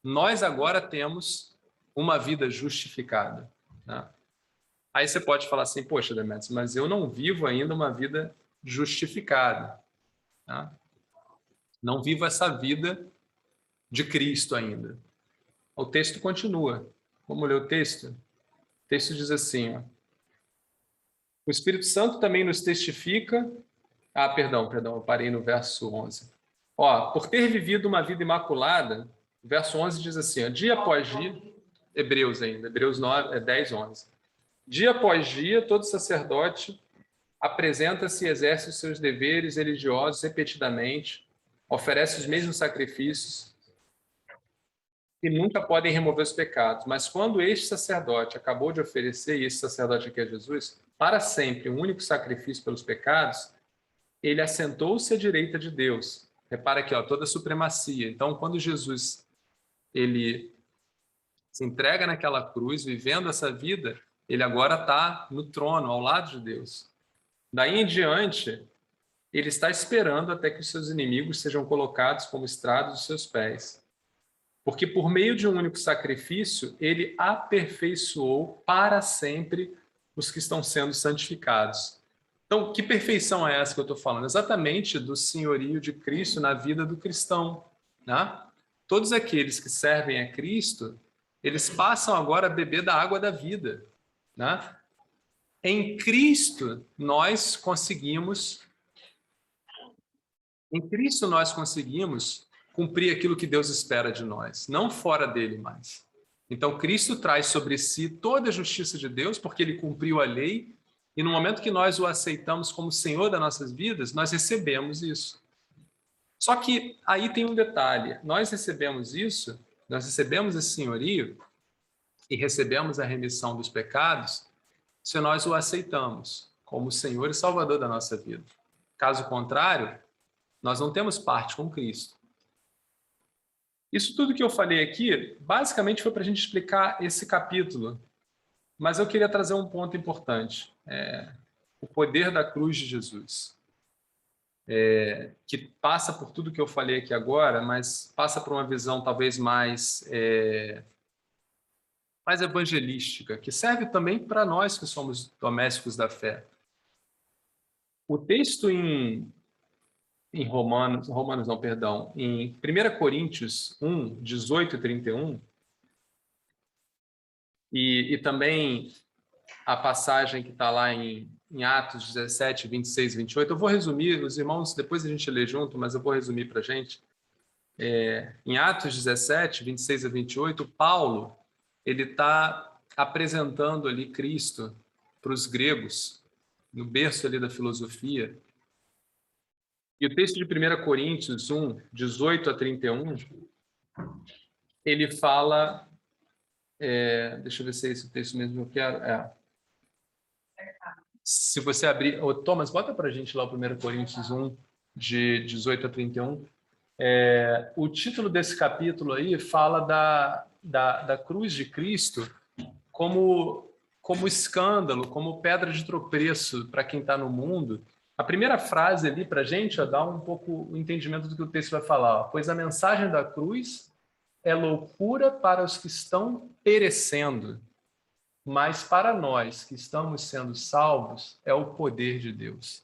nós agora temos uma vida justificada, né? Aí você pode falar assim, poxa, Demetrios, mas eu não vivo ainda uma vida justificada, né? Não vivo essa vida de Cristo ainda. O texto continua. Vamos ler o texto? O texto diz assim, ó. O Espírito Santo também nos testifica... perdão, eu parei no verso 11. Ó, por ter vivido uma vida imaculada, o verso 11 diz assim, ó, dia após dia, Hebreus 9, 10, 11. Dia após dia, todo sacerdote apresenta-se e exerce os seus deveres religiosos repetidamente, oferece os mesmos sacrifícios e nunca podem remover os pecados. Mas quando este sacerdote acabou de oferecer, e esse sacerdote aqui é Jesus, para sempre um único sacrifício pelos pecados, ele assentou-se à direita de Deus. Repara aqui, ó, toda a supremacia. Então, quando Jesus ele se entrega naquela cruz, vivendo essa vida, ele agora está no trono, ao lado de Deus. Daí em diante, ele está esperando até que os seus inimigos sejam colocados como estrados dos seus pés. Porque por meio de um único sacrifício, ele aperfeiçoou para sempre os que estão sendo santificados. Então, que perfeição é essa que eu estou falando? Exatamente do senhorio de Cristo na vida do cristão, né? Todos aqueles que servem a Cristo, eles passam agora a beber da água da vida, né? Em Cristo nós conseguimos cumprir aquilo que Deus espera de nós, não fora dele mais. Então, Cristo traz sobre si toda a justiça de Deus, porque ele cumpriu a lei, e no momento que nós o aceitamos como Senhor das nossas vidas, nós recebemos isso. Só que aí tem um detalhe, nós recebemos isso, nós recebemos esse senhorio e recebemos a remissão dos pecados se nós o aceitamos como Senhor e Salvador da nossa vida. Caso contrário, nós não temos parte com Cristo. Isso tudo que eu falei aqui, basicamente foi para a gente explicar esse capítulo, mas eu queria trazer um ponto importante, o poder da cruz de Jesus, que passa por tudo que eu falei aqui agora, mas passa por uma visão talvez mais evangelística, que serve também para nós que somos domésticos da fé. O texto em Romanos não, perdão, em 1 Coríntios 1, 18 e 31, e também a passagem que está lá em Atos 17, 26 e 28, eu vou resumir, os irmãos, depois a gente lê junto, mas eu vou resumir para a gente. Em Atos 17, 26 a 28, Paulo, ele está apresentando ali Cristo para os gregos, no berço ali da filosofia. E o texto de 1 Coríntios 1, 18 a 31, ele fala... deixa eu ver se é esse o texto mesmo que eu quero. Se você abrir... Thomas, bota para a gente lá o 1 Coríntios 1, de 18 a 31. O título desse capítulo aí fala da cruz de Cristo como escândalo, como pedra de tropeço para quem está no mundo. A primeira frase ali para a gente dá um pouco o entendimento do que o texto vai falar. Pois a mensagem da cruz é loucura para os que estão perecendo, mas para nós que estamos sendo salvos é o poder de Deus.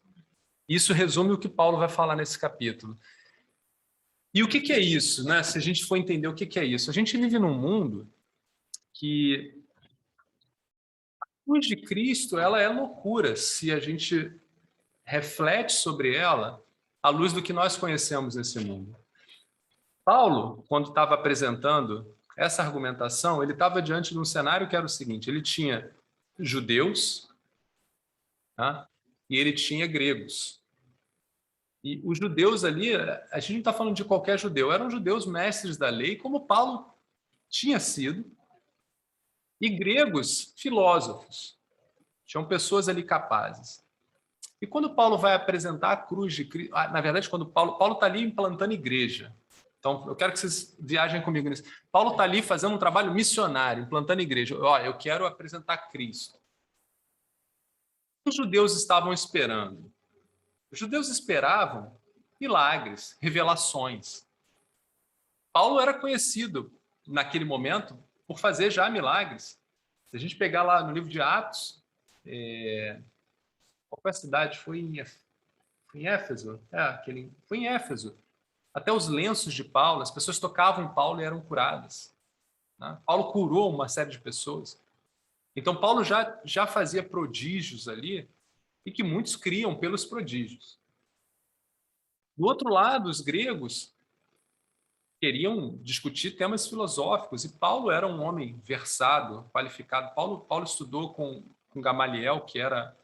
Isso resume o que Paulo vai falar nesse capítulo. E o que é isso, né? Se a gente for entender o que é isso, a gente vive num mundo que a cruz de Cristo ela é loucura se a gente reflete sobre ela à luz do que nós conhecemos nesse mundo. Paulo, quando estava apresentando essa argumentação, ele estava diante de um cenário que era o seguinte: ele tinha judeus, tá? E ele tinha gregos. E os judeus ali, a gente não está falando de qualquer judeu, eram judeus mestres da lei, como Paulo tinha sido, e gregos filósofos. Tinham pessoas ali capazes. E quando Paulo vai apresentar a cruz de Cristo, na verdade, quando Paulo está ali implantando igreja. Então, eu quero que vocês viajem comigo nisso. Paulo está ali fazendo um trabalho missionário, implantando igreja. Olha, eu quero apresentar Cristo. Os judeus estavam esperando. Os judeus esperavam milagres, revelações. Paulo era conhecido, naquele momento, por fazer já milagres. Se a gente pegar lá no livro de Atos, qual foi a cidade? Foi em Éfeso? Foi em Éfeso. Até os lenços de Paulo, as pessoas tocavam em Paulo e eram curadas. Né? Paulo curou uma série de pessoas. Então, Paulo já fazia prodígios ali, e que muitos criam pelos prodígios. Do outro lado, os gregos queriam discutir temas filosóficos, e Paulo era um homem versado, qualificado. Paulo estudou com Gamaliel, que era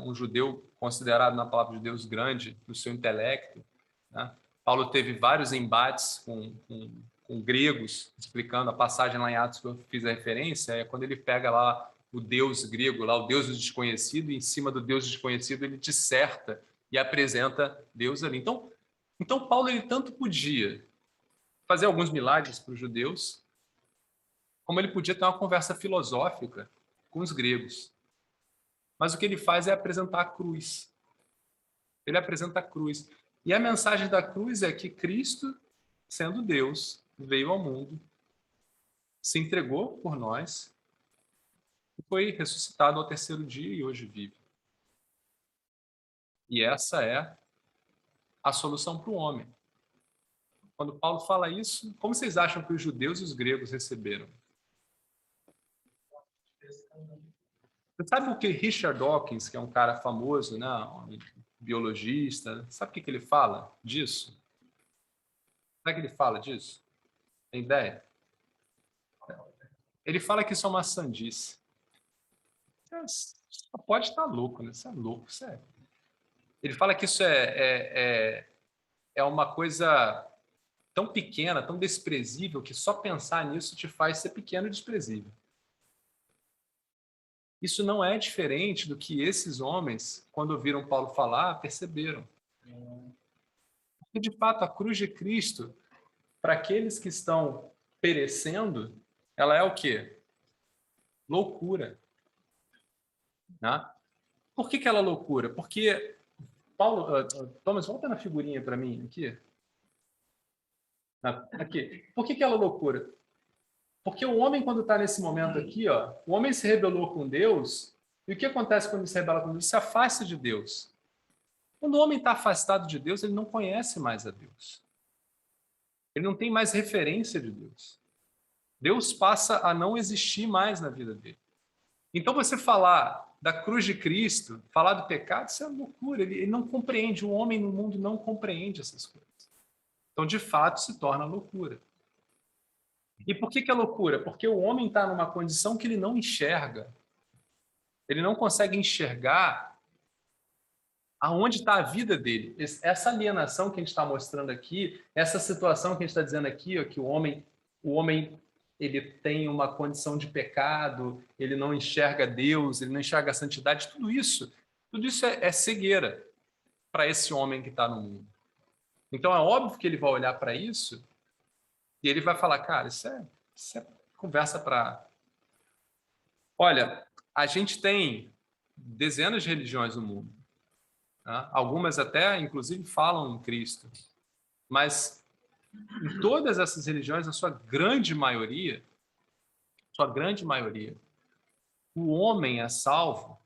um judeu considerado, na palavra de Deus, grande no seu intelecto. Né? Paulo teve vários embates com gregos, explicando a passagem lá em Atos que eu fiz a referência, quando ele pega lá o deus grego, lá o deus do desconhecido, e em cima do deus desconhecido ele disserta e apresenta Deus ali. Então Paulo ele tanto podia fazer alguns milagres para os judeus, como ele podia ter uma conversa filosófica com os gregos. Mas o que ele faz é apresentar a cruz. Ele apresenta a cruz. E a mensagem da cruz é que Cristo, sendo Deus, veio ao mundo, se entregou por nós, e foi ressuscitado ao terceiro dia e hoje vive. E essa é a solução para o homem. Quando Paulo fala isso, como vocês acham que os judeus e os gregos receberam? Você sabe o que Richard Dawkins, que é um cara famoso, né, um biologista, sabe o que ele fala disso? Sabe o que ele fala disso? Tem ideia? Ele fala que isso é uma sandice. Só pode estar louco, né? Isso é louco, sério. Ele fala que isso é uma coisa tão pequena, tão desprezível, que só pensar nisso te faz ser pequeno e desprezível. Isso não é diferente do que esses homens, quando ouviram Paulo falar, perceberam. Porque, de fato, a cruz de Cristo para aqueles que estão perecendo, ela é o quê? Loucura. Né? Por que ela é loucura? Porque, Paulo, Thomas, volta na figurinha para mim, aqui. Aqui. Por que ela é loucura? Porque o homem, quando está nesse momento aqui, ó, o homem se rebelou com Deus, e o que acontece quando ele se rebela com Deus? Ele se afasta de Deus. Quando o homem está afastado de Deus, ele não conhece mais a Deus. Ele não tem mais referência de Deus. Deus passa a não existir mais na vida dele. Então, você falar da cruz de Cristo, falar do pecado, isso é loucura. Ele não compreende, o homem no mundo não compreende essas coisas. Então, de fato, se torna loucura. E por que é loucura? Porque o homem está numa condição que ele não enxerga. Ele não consegue enxergar aonde está a vida dele. Essa alienação que a gente está mostrando aqui, essa situação que a gente está dizendo aqui, ó, que o homem ele tem uma condição de pecado, ele não enxerga Deus, ele não enxerga a santidade, tudo isso é cegueira para esse homem que está no mundo. Então é óbvio que ele vai olhar para isso e ele vai falar, cara, isso é conversa para... Olha, a gente tem dezenas de religiões no mundo. Né? Algumas até, inclusive, falam em Cristo. Mas em todas essas religiões, a sua grande maioria, o homem é salvo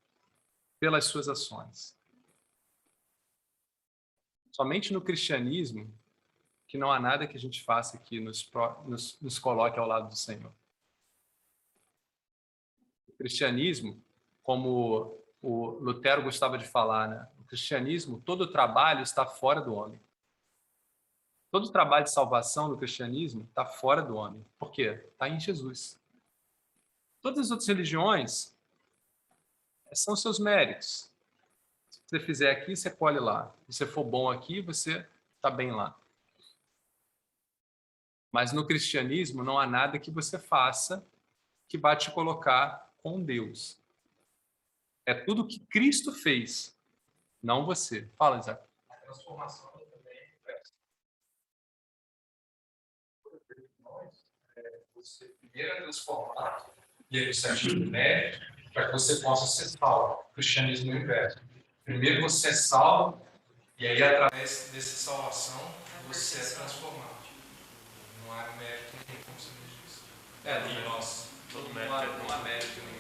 pelas suas ações. Somente no cristianismo que não há nada que a gente faça que nos coloque ao lado do Senhor. O cristianismo, como o Lutero gostava de falar, né? O cristianismo, todo o trabalho está fora do homem. Todo o trabalho de salvação no cristianismo está fora do homem. Por quê? Está em Jesus. Todas as outras religiões são seus méritos. Se você fizer aqui, você colhe lá. Se você for bom aqui, você está bem lá. Mas no cristianismo não há nada que você faça que vá te colocar com Deus. É tudo que Cristo fez, não você. Fala, Isaac. A transformação também você primeiro é transformado e aí você atinge o mérito para que você possa ser salvo. O cristianismo é o inverso. Primeiro você é salvo e aí através dessa salvação você é transformado. Não há mérito nenhum, como você diz. E nós, todo mérito não há mérito nenhum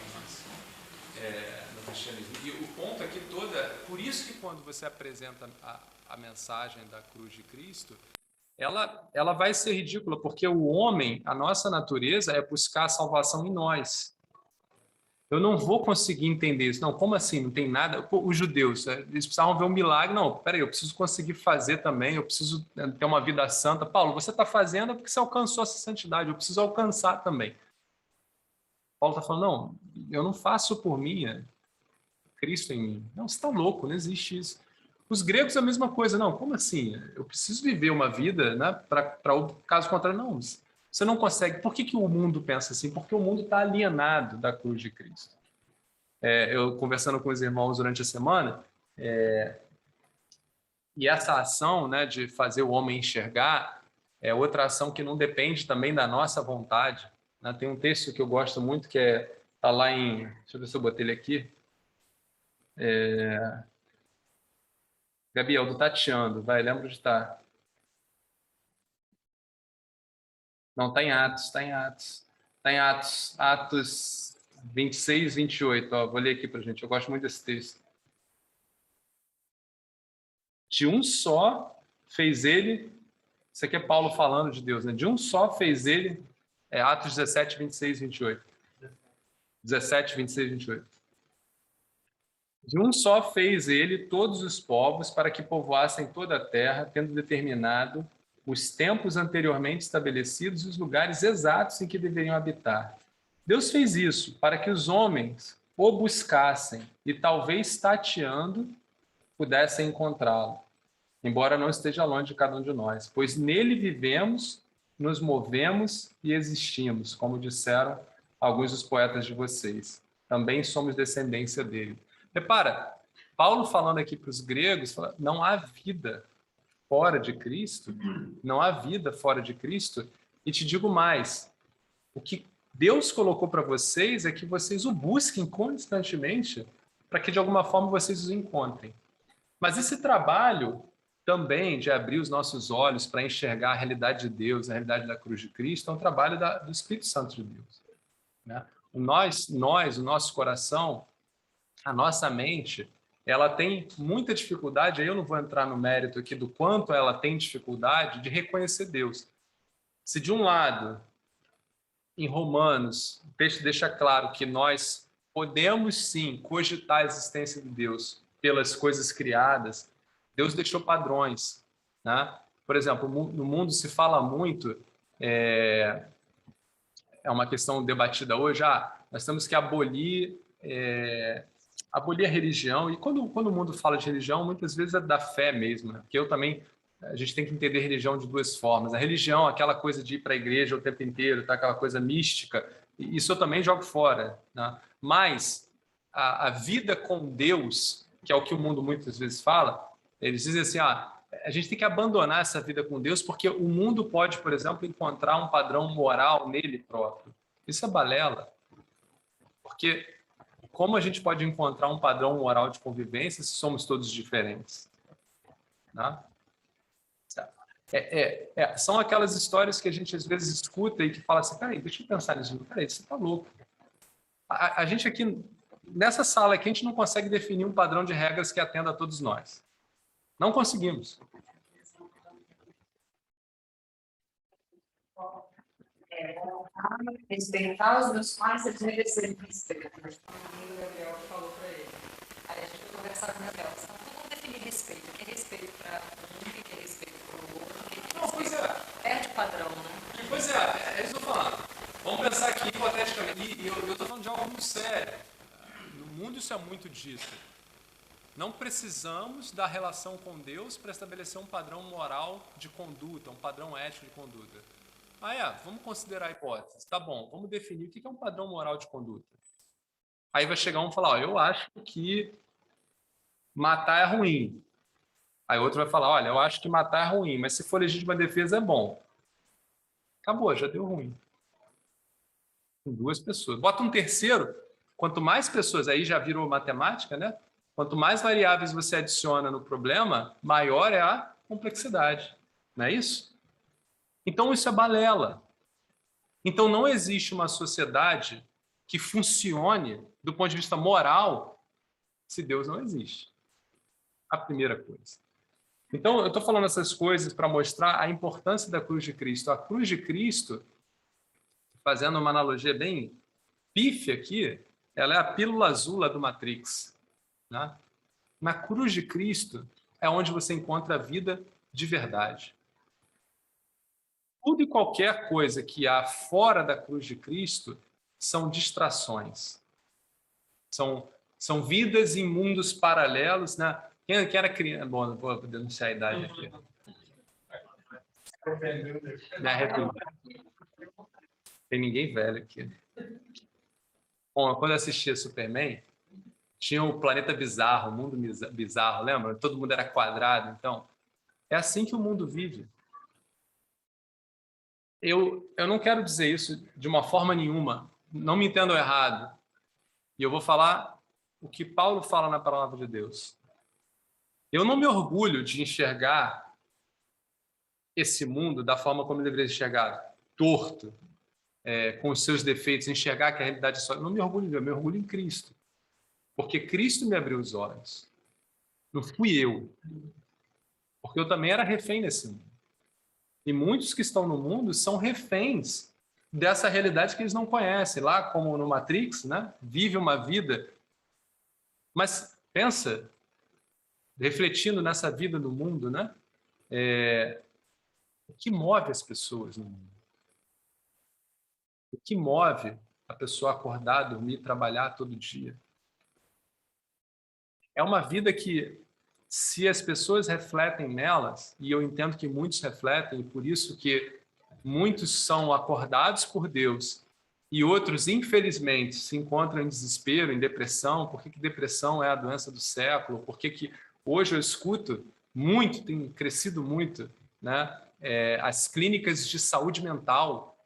no cristianismo. E o ponto aqui todo é, por isso que quando você apresenta a mensagem da cruz de Cristo, ela vai ser ridícula, porque o homem, a nossa natureza é buscar a salvação em nós. Eu não vou conseguir entender isso. Não, como assim? Não tem nada? Os judeus, eles precisavam ver um milagre. Não, peraí, eu preciso conseguir fazer também, eu preciso ter uma vida santa. Paulo, você está fazendo porque você alcançou essa santidade, eu preciso alcançar também. Paulo está falando, não, eu não faço por mim, é Cristo em mim. Não, você está louco, não existe isso. Os gregos é a mesma coisa. Não, como assim? Eu preciso viver uma vida, né, para o caso contrário. Não, você não consegue. Por que o mundo pensa assim? Porque o mundo está alienado da cruz de Cristo. Eu conversando com os irmãos durante a semana, e essa ação, né, de fazer o homem enxergar é outra ação que não depende também da nossa vontade. Né? Tem um texto que eu gosto muito que está lá em... Deixa eu ver se eu botei ele aqui. Gabriel, do Tateando, vai, lembro de estar. Não, está em Atos, está em Atos. Está em Atos 26, 28. Ó, vou ler aqui para a gente, eu gosto muito desse texto. De um só fez ele, isso aqui é Paulo falando de Deus, né? De um só fez ele, Atos 17, 26, 28. 17, 26, 28. De um só fez ele todos os povos para que povoassem toda a terra, tendo determinado os tempos anteriormente estabelecidos e os lugares exatos em que deveriam habitar. Deus fez isso para que os homens o buscassem e, talvez tateando, pudessem encontrá-lo, embora não esteja longe de cada um de nós, pois nele vivemos, nos movemos e existimos, como disseram alguns dos poetas de vocês. Também somos descendência dele. Repara, Paulo falando aqui para os gregos, fala, não há vida fora de Cristo, não há vida fora de Cristo. E te digo mais, o que Deus colocou para vocês é que vocês o busquem constantemente para que de alguma forma vocês os encontrem. Mas esse trabalho também de abrir os nossos olhos para enxergar a realidade de Deus, a realidade da cruz de Cristo, é um trabalho do Espírito Santo de Deus, né? O nosso coração, a nossa mente, ela tem muita dificuldade, aí eu não vou entrar no mérito aqui do quanto ela tem dificuldade de reconhecer Deus. Se de um lado, em Romanos, o texto deixa claro que nós podemos sim cogitar a existência de Deus pelas coisas criadas, Deus deixou padrões, né? Por exemplo, no mundo se fala muito, é uma questão debatida hoje, nós temos que abolir a religião, e quando o mundo fala de religião, muitas vezes é da fé mesmo, né? Porque a gente tem que entender religião de duas formas. A religião, aquela coisa de ir para a igreja o tempo inteiro, tá? Aquela coisa mística, isso eu também jogo fora, né? Mas a vida com Deus, que é o que o mundo muitas vezes fala, eles dizem assim, a gente tem que abandonar essa vida com Deus porque o mundo pode, por exemplo, encontrar um padrão moral nele próprio. Isso é balela. Porque como a gente pode encontrar um padrão moral de convivência se somos todos diferentes? Né? São aquelas histórias que a gente às vezes escuta e que fala assim, peraí, deixa eu pensar nisso. Peraí, você está louco. A gente aqui, nessa sala aqui, a gente não consegue definir um padrão de regras que atenda a todos nós. Não conseguimos. Respeitar os meus pais, eles merecerem respeito. O Gabriel falou para ele. Aí a gente foi conversar com o Gabriel. Vamos definir respeito. O que é respeito para um, o que é respeito para o outro, o que é respeito. Perde padrão, né? Pois é isso que eu estou falando. Vamos pensar aqui hipoteticamente. E eu estou falando de algo muito sério. No mundo isso é muito dito. Não precisamos da relação com Deus para estabelecer um padrão moral de conduta, um padrão ético de conduta. Vamos considerar a hipótese. Tá bom, vamos definir o que é um padrão moral de conduta. Aí vai chegar um e falar, eu acho que matar é ruim. Aí outro vai falar, olha, eu acho que matar é ruim, mas se for legítima defesa é bom. Acabou, já deu ruim. Com duas pessoas. Bota um terceiro, quanto mais pessoas, aí já virou matemática, né? Quanto mais variáveis você adiciona no problema, maior é a complexidade. Não é isso? Então, isso é balela. Então, não existe uma sociedade que funcione do ponto de vista moral se Deus não existe. A primeira coisa. Então, eu estou falando essas coisas para mostrar a importância da cruz de Cristo. A cruz de Cristo, fazendo uma analogia bem pífia aqui, ela é a pílula azul lá do Matrix. Né? Na cruz de Cristo é onde você encontra a vida de verdade. Tudo e qualquer coisa que há fora da cruz de Cristo são distrações. São vidas em mundos paralelos, né? Quem era criança? Bom, não vou denunciar a idade aqui. Me arrependo. Tem ninguém velho aqui. Bom, quando eu assistia Superman, tinha o planeta bizarro, o mundo bizarro, lembra? Todo mundo era quadrado. Então, é assim que o mundo vive. Eu não quero dizer isso de uma forma nenhuma. Não me entendam errado. E eu vou falar o que Paulo fala na palavra de Deus. Eu não me orgulho de enxergar esse mundo da forma como ele deveria enxergar, torto, com os seus defeitos, enxergar que a realidade é só... Eu não me orgulho, eu me orgulho em Cristo. Porque Cristo me abriu os olhos. Não fui eu. Porque eu também era refém desse mundo. E muitos que estão no mundo são reféns dessa realidade que eles não conhecem. Lá, como no Matrix, né? Vive uma vida. Mas pensa, refletindo nessa vida do mundo, né? O que move as pessoas no mundo? O que move a pessoa acordar, dormir, trabalhar todo dia? É uma vida que, se as pessoas refletem nelas, e eu entendo que muitos refletem, e por isso que muitos são acordados por Deus, e outros, infelizmente, se encontram em desespero, em depressão. Por que depressão é a doença do século? Por que hoje eu escuto tem crescido muito, né? As clínicas de saúde mental.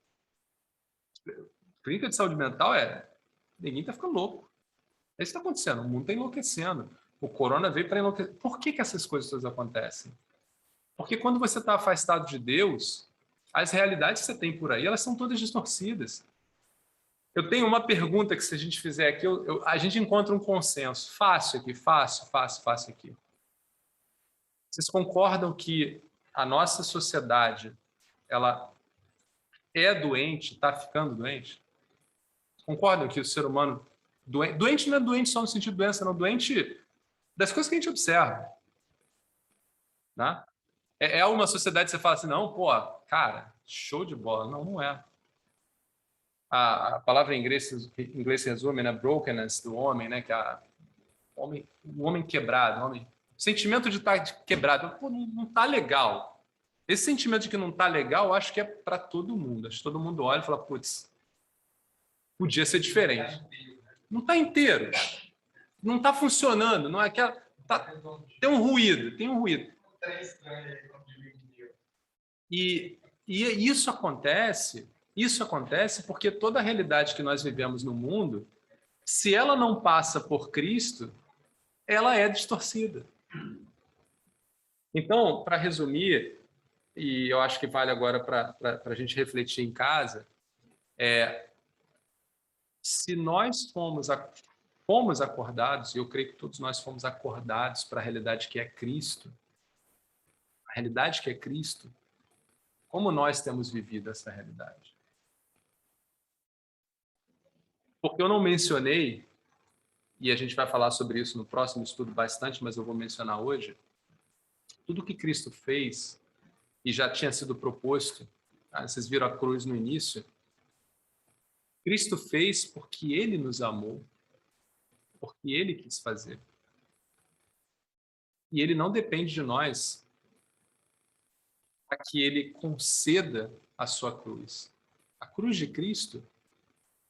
Clínica de saúde mental ninguém está ficando louco. É isso que está acontecendo, o mundo está enlouquecendo. O corona veio para enlouquecer. Por que essas coisas todas acontecem? Porque quando você está afastado de Deus, as realidades que você tem por aí, elas são todas distorcidas. Eu tenho uma pergunta que, se a gente fizer aqui, a gente encontra um consenso. Fácil aqui, fácil aqui. Vocês concordam que a nossa sociedade, ela é doente, está ficando doente? Concordam que o ser humano... Doente não é doente só no sentido de doença, não. Doente das coisas que a gente observa. Né? É uma sociedade que você fala assim, não, pô, cara, show de bola. Não, não é. A palavra em inglês se resume na brokenness do homem, né? Que o homem quebrado, o sentimento de estar quebrado. Pô, não está legal. Esse sentimento de que não está legal, eu acho que é para todo mundo. Acho que todo mundo olha e fala, putz, podia ser diferente. Não está inteiro. Não está funcionando. Não é aquela... tem um ruído. E isso acontece porque toda a realidade que nós vivemos no mundo, se ela não passa por Cristo, ela é distorcida. Então, para resumir, e eu acho que vale agora para a gente refletir em casa, se nós fomos acordados, e eu creio que todos nós fomos acordados para a realidade que é Cristo, como nós temos vivido essa realidade? Porque eu não mencionei, e a gente vai falar sobre isso no próximo estudo bastante, mas eu vou mencionar hoje, tudo que Cristo fez, e já tinha sido proposto, tá? Vocês viram a cruz no início, Cristo fez porque Ele nos amou, porque Ele quis fazer. E Ele não depende de nós para que Ele conceda a sua cruz. A cruz de Cristo,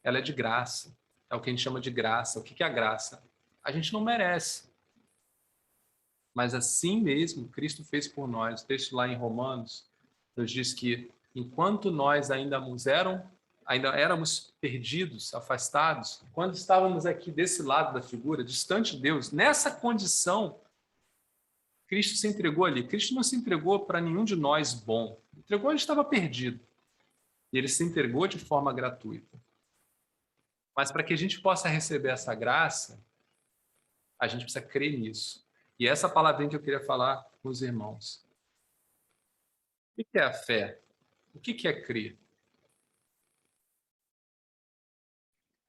ela é de graça. É o que a gente chama de graça. O que é a graça? A gente não merece. Mas assim mesmo, Cristo fez por nós. O texto lá em Romanos nos diz que enquanto nós ainda éramos perdidos, afastados, quando estávamos aqui desse lado da figura, distante de Deus, nessa condição, Cristo se entregou ali. Cristo não se entregou para nenhum de nós bom. Entregou, ele estava perdido. E ele se entregou de forma gratuita. Mas para que a gente possa receber essa graça, a gente precisa crer nisso. E essa palavrinha que eu queria falar com os irmãos. O que é a fé? O que é crer?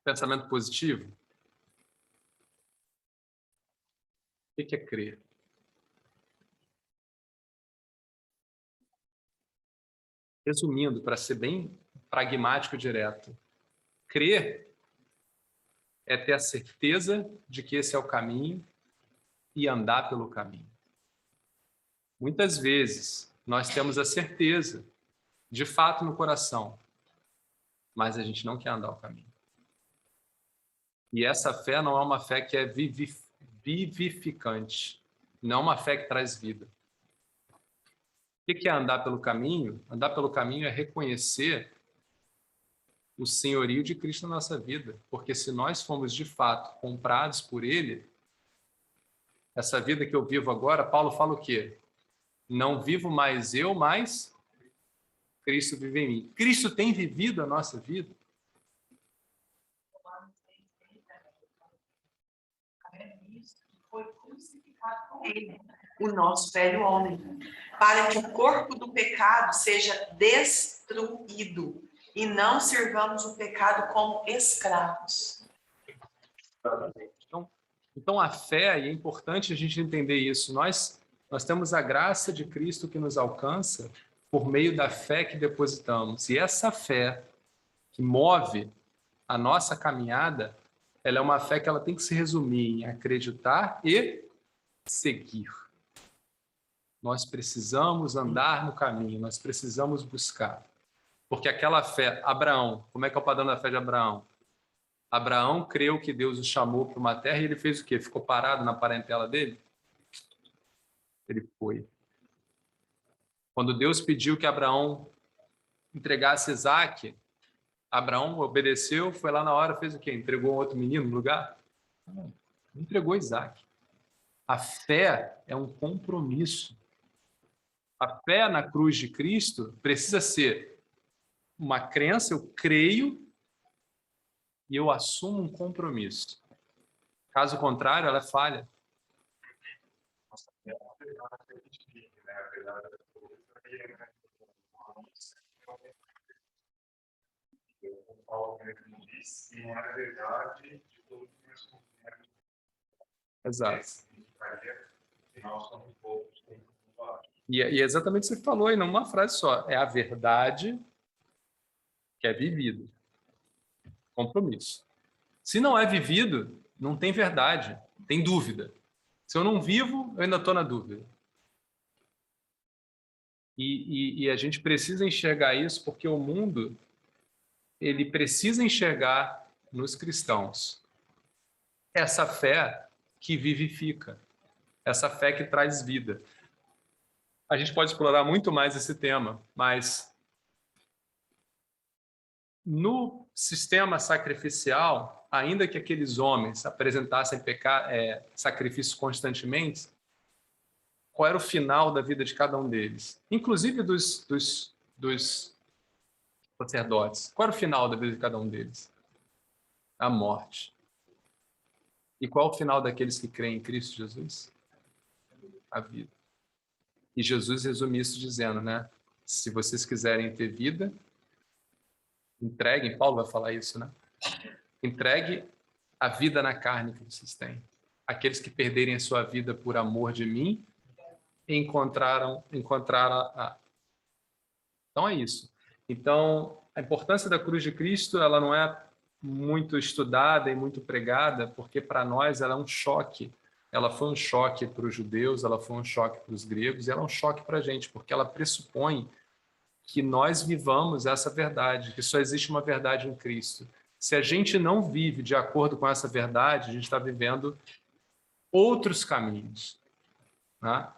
Pensamento positivo? O que é crer? Resumindo, para ser bem pragmático e direto, crer é ter a certeza de que esse é o caminho e andar pelo caminho. Muitas vezes, nós temos a certeza, de fato, no coração, mas a gente não quer andar o caminho. E essa fé não é uma fé que é vivificante, não é uma fé que traz vida. O que é andar pelo caminho? Andar pelo caminho é reconhecer o senhorio de Cristo na nossa vida. Porque se nós fomos, de fato, comprados por Ele, essa vida que eu vivo agora, Paulo fala o quê? Não vivo mais eu, mas Cristo vive em mim. Cristo tem vivido a nossa vida? Foi crucificado com Ele, o nosso velho homem, para que o corpo do pecado seja destruído e não sirvamos o pecado como escravos. Então a fé, e é importante a gente entender isso, nós temos a graça de Cristo que nos alcança por meio da fé que depositamos. E essa fé que move a nossa caminhada, ela é uma fé que ela tem que se resumir em acreditar e seguir. Nós precisamos andar no caminho, nós precisamos buscar. Porque aquela fé, Abraão, como é que é o padrão da fé de Abraão? Abraão creu que Deus o chamou para uma terra e ele fez o quê? Ficou parado na parentela dele? Ele foi. Quando Deus pediu que Abraão entregasse Isaac, Abraão obedeceu, foi lá na hora, fez o quê? Entregou um outro menino no lugar? Não, entregou Isaac. A fé é um compromisso. A fé na cruz de Cristo precisa ser uma crença, eu creio e eu assumo um compromisso. Caso contrário, ela é falha. Exato. E é exatamente o que você falou aí, numa frase só. É a verdade que é vivida. Compromisso. Se não é vivido, não tem verdade, tem dúvida. Se eu não vivo, eu ainda estou na dúvida. E a gente precisa enxergar isso porque o mundo, ele precisa enxergar nos cristãos essa fé que vivifica, essa fé que traz vida. A gente pode explorar muito mais esse tema, mas no sistema sacrificial, ainda que aqueles homens apresentassem sacrifícios constantemente, qual era o final da vida de cada um deles? Inclusive dos sacerdotes. Qual era o final da vida de cada um deles? A morte. E qual é o final daqueles que creem em Cristo Jesus? A vida. E Jesus resume isso dizendo, né? Se vocês quiserem ter vida, entreguem, Paulo vai falar isso, né? Entregue a vida na carne que vocês têm. Aqueles que perderem a sua vida por amor de mim, encontraram a... Então é isso. Então, a importância da cruz de Cristo, ela não é muito estudada e muito pregada, porque para nós ela é um choque. Ela foi um choque para os judeus, ela foi um choque para os gregos, e ela é um choque para a gente, porque ela pressupõe que nós vivamos essa verdade, que só existe uma verdade em Cristo. Se a gente não vive de acordo com essa verdade, a gente está vivendo outros caminhos, né?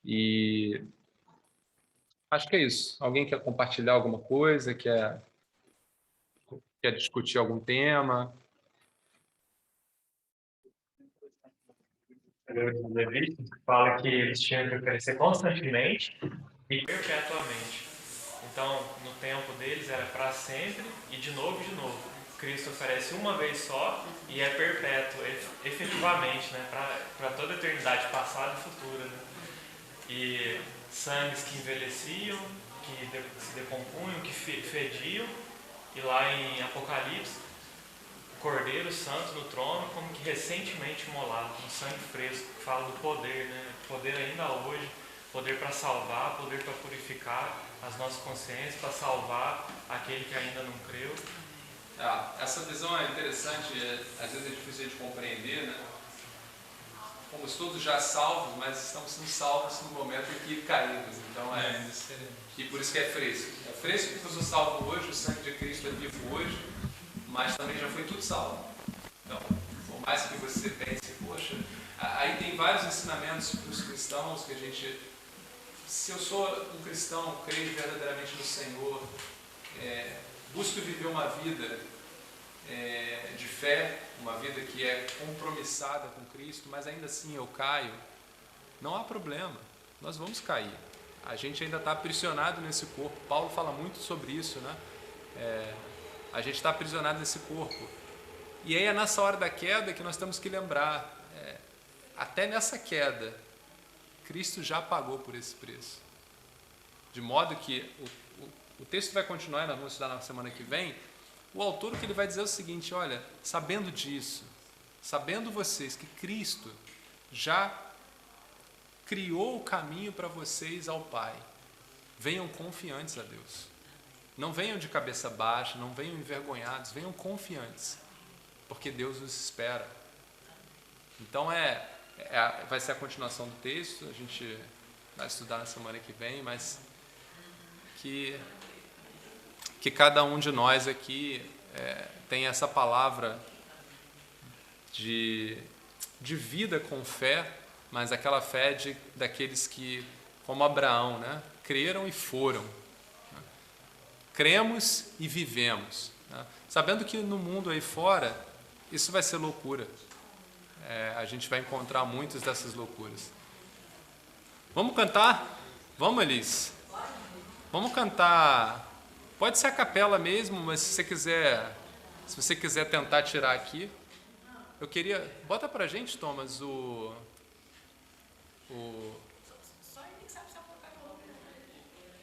E acho que é isso. Alguém quer compartilhar alguma coisa? Quer discutir algum tema? Levítico fala que eles tinham que crescer constantemente e perpetuamente. Então, no tempo deles era para sempre e de novo e de novo. Cristo oferece uma vez só e é perpétuo, efetivamente, né? Para toda a eternidade, passada e futura. Né? E sangues que envelheciam, que se decompunham, que fediam. E lá em Apocalipse, o Cordeiro Santo no trono, como que recentemente imolado, com sangue fresco, que fala do poder, né? Poder ainda hoje, poder para salvar, poder para purificar as nossas consciências, para salvar aquele que ainda não creu. Essa visão é interessante, às vezes é difícil de compreender, né? Fomos todos já salvos, mas estamos sendo salvos no momento em que caímos. Então e por isso que é fresco. É fresco porque eu sou salvo hoje, o sangue de Cristo é vivo hoje, mas também já foi tudo salvo. Então, por mais que você pense, poxa, aí tem vários ensinamentos para os cristãos que a gente, se eu sou um cristão, creio verdadeiramente no Senhor, busco viver uma vida de fé, uma vida que é compromissada com Cristo, mas ainda assim eu caio, não há problema, nós vamos cair. A gente ainda está aprisionado nesse corpo. Paulo fala muito sobre isso, né? A gente está aprisionado nesse corpo. E aí é nessa hora da queda que nós temos que lembrar, até nessa queda, Cristo já pagou por esse preço. De modo que o texto vai continuar, nós vamos estudar na semana que vem. O autor, o que ele vai dizer é o seguinte: olha, sabendo disso, sabendo vocês que Cristo já criou o caminho para vocês ao Pai, venham confiantes a Deus. Não venham de cabeça baixa, não venham envergonhados, venham confiantes, porque Deus os espera. Então vai ser a continuação do texto, a gente vai estudar na semana que vem, mas que cada um de nós aqui tenha essa palavra de vida com fé, mas aquela fé daqueles que, como Abraão, né, creram e foram. Né? Cremos e vivemos. Né? Sabendo que no mundo aí fora, isso vai ser loucura. A gente vai encontrar muitas dessas loucuras. Vamos cantar? Vamos, Elis? Vamos cantar. Pode ser a capela mesmo, mas se você quiser tentar tirar aqui, eu queria. Bota pra gente, Thomas, o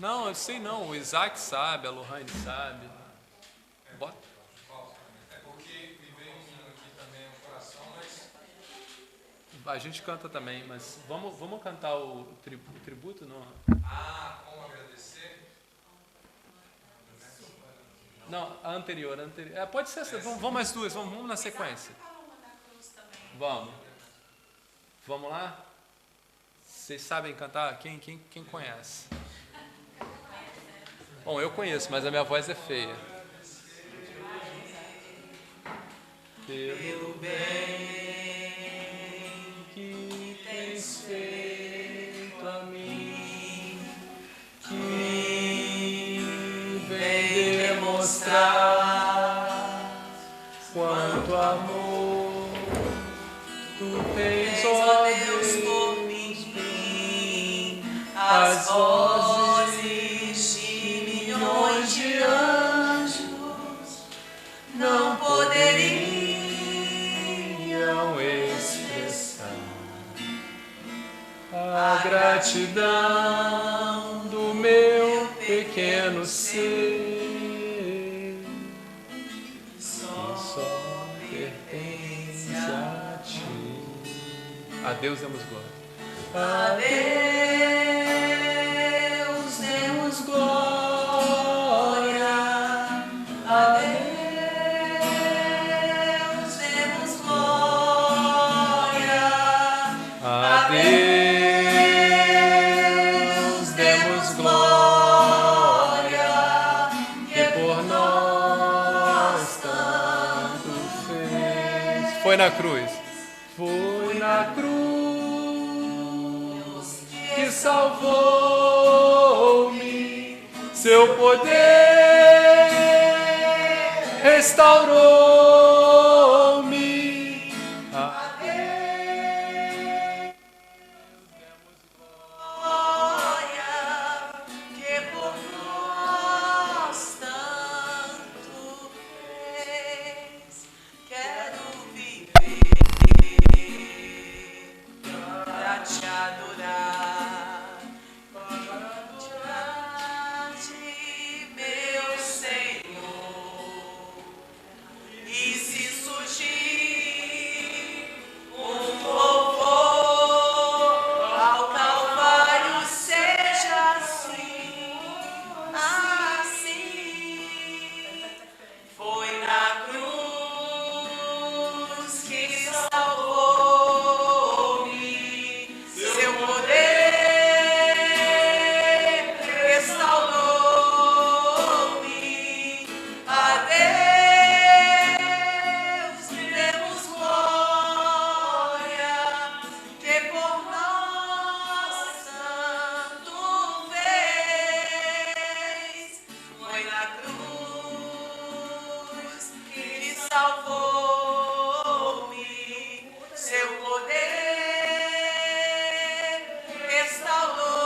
Não, eu sei não. O Isaac sabe, a Lohane sabe. Bota. É porque me veio um aqui também no coração, mas A gente canta também, mas vamos cantar o tributo? Não. como agradecer? Não, a anterior. Pode ser essa. Vamos as duas, vamos na sequência. Vamos. Vamos lá? Vocês sabem cantar? Quem conhece? Bom, eu conheço, mas a minha voz é feia. Pelo bem que tens feito a mim, que vem demonstrar quanto amor tu tens, ó Deus, por mim, as vozes de milhões de anjos não poderiam expressar a gratidão do meu pequeno ser, que só pertence a ti. A Deus demos glória. A Deus demos glória. A Deus demos glória. A Deus demos glória, que por nós tanto fez. Foi na cruz. Foi na cruz que salvou-me, seu poder restaurou-me. A Deus demos glória, que por nós tanto fez. Quero viver pra te adorar, te meu Senhor. E se surgir um louvor ao Calvário, seja assim, assim. Foi na cruz que salvou-me, seu poder restaurou-me. A Deus demos glória, que por nós tanto fez. Foi na cruz que salvou-me, seu poder restaurou-me.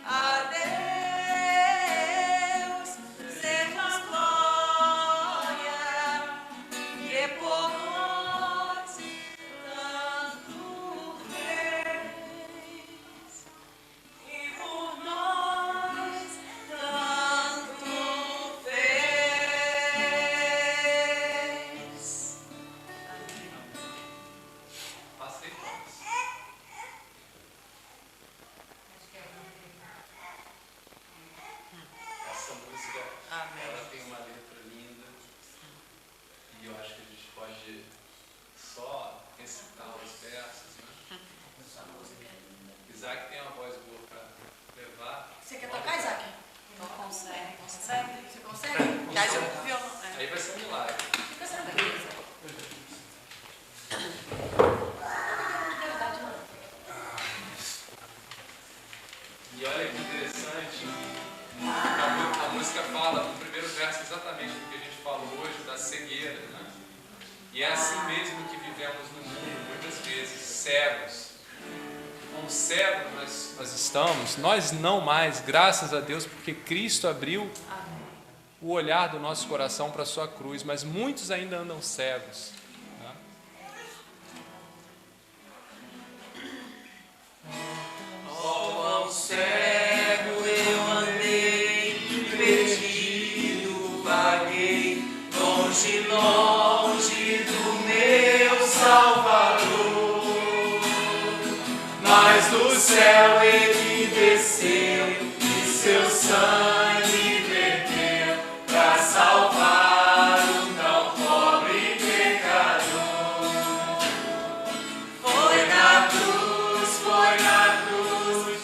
A Deus demos glória, que por nós tanto fez. E por nós tanto fez. Passei. Essa música, ela tem uma letra linda e eu acho que a gente pode só recitar os versos, né? Isaac tem uma voz boa para levar. Você quer tocar, Isaac? Não consegue. Consegue? Você consegue? Traz o violão. Aí vai ser um milagre. Fica tranquilo. E é assim mesmo que vivemos no mundo, muitas vezes, cegos. Como cegos nós estamos, nós não mais, graças a Deus, porque Cristo abriu o olhar do nosso coração para a sua cruz, mas muitos ainda andam cegos. Tá? Ó cego eu andei, perdido vaguei, longe, longe do meu Salvador. Mas do céu ele desceu e seu sangue verteu para salvar um tão pobre pecador. Foi na cruz,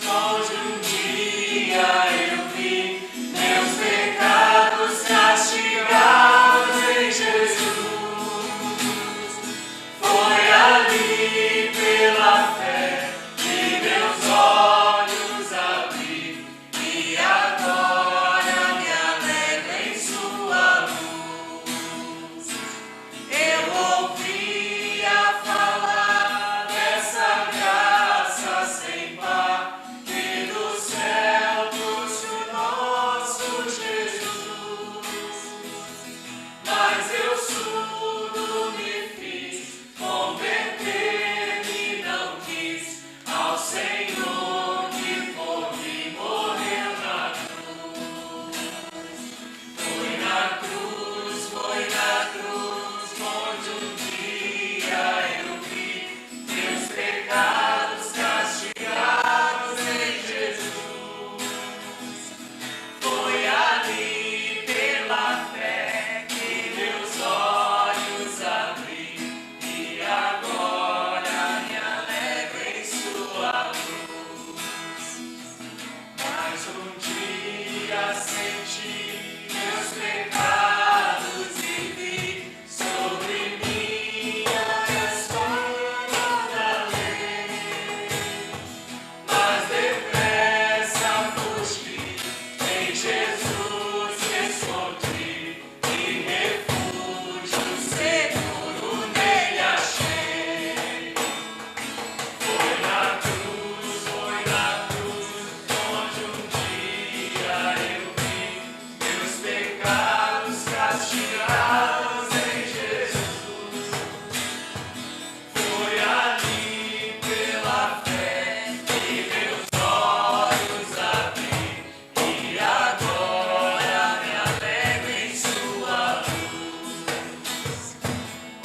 onde um dia eu vi meus pecados castigados em Jesus. Foi ali pela fé que meus olhos abri e agora me alegro em sua luz. Eu ouvia falar dessa graça sem par que do céu trouxe o nosso Jesus. Mas eu surdo me fiz, converter-me não quis ao Senhor que por mim morreu na cruz. Foi na cruz, onde um dia eu vi meus pecados castigados em Jesus. Foi ali pela fé que meus olhos abri e agora me alegro em sua luz. Mas um dia senti meus pecados e vi sobre mim a espada da lei. Mas depressa fugi, em Jesus me escondi e refúgio seguro nele achei. Foi na cruz, onde um dia eu vi meus pecados castigados em Jesus. Foi ali pela fé que meus olhos abri e agora me alegro em sua luz.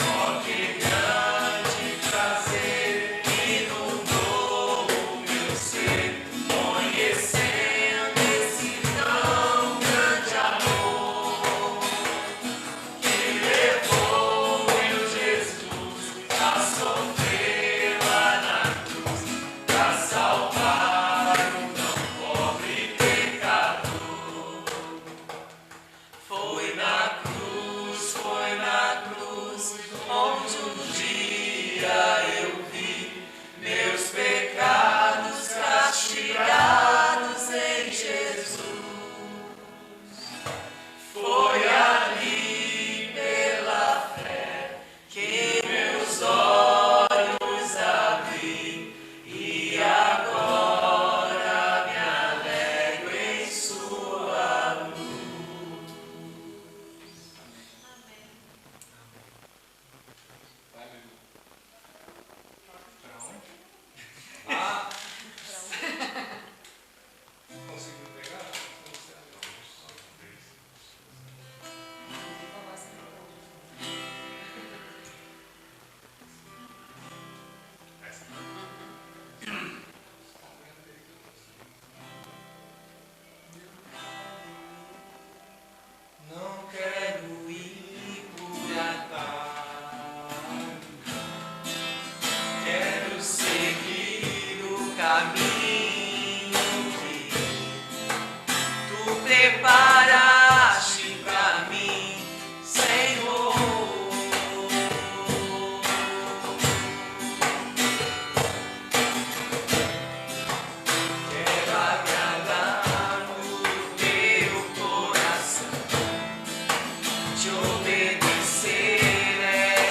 Oh, que grande prazer inundou o meu ser, conhecendo esse tão grande amor que levou meu Jesus a sofrer lá na cruz para salvar um tão pobre pecador. Foi na cruz, onde um dia eu vi meus pecados castigados em Jesus. Foi ali pela fé que meus olhos abri e agora me alegro em sua luz. Conseguiu pegar? Não quero ir por atalho, quero seguir o caminho que tu preparaste pra mim, Senhor. Quero agradar o teu coração, te obedecer é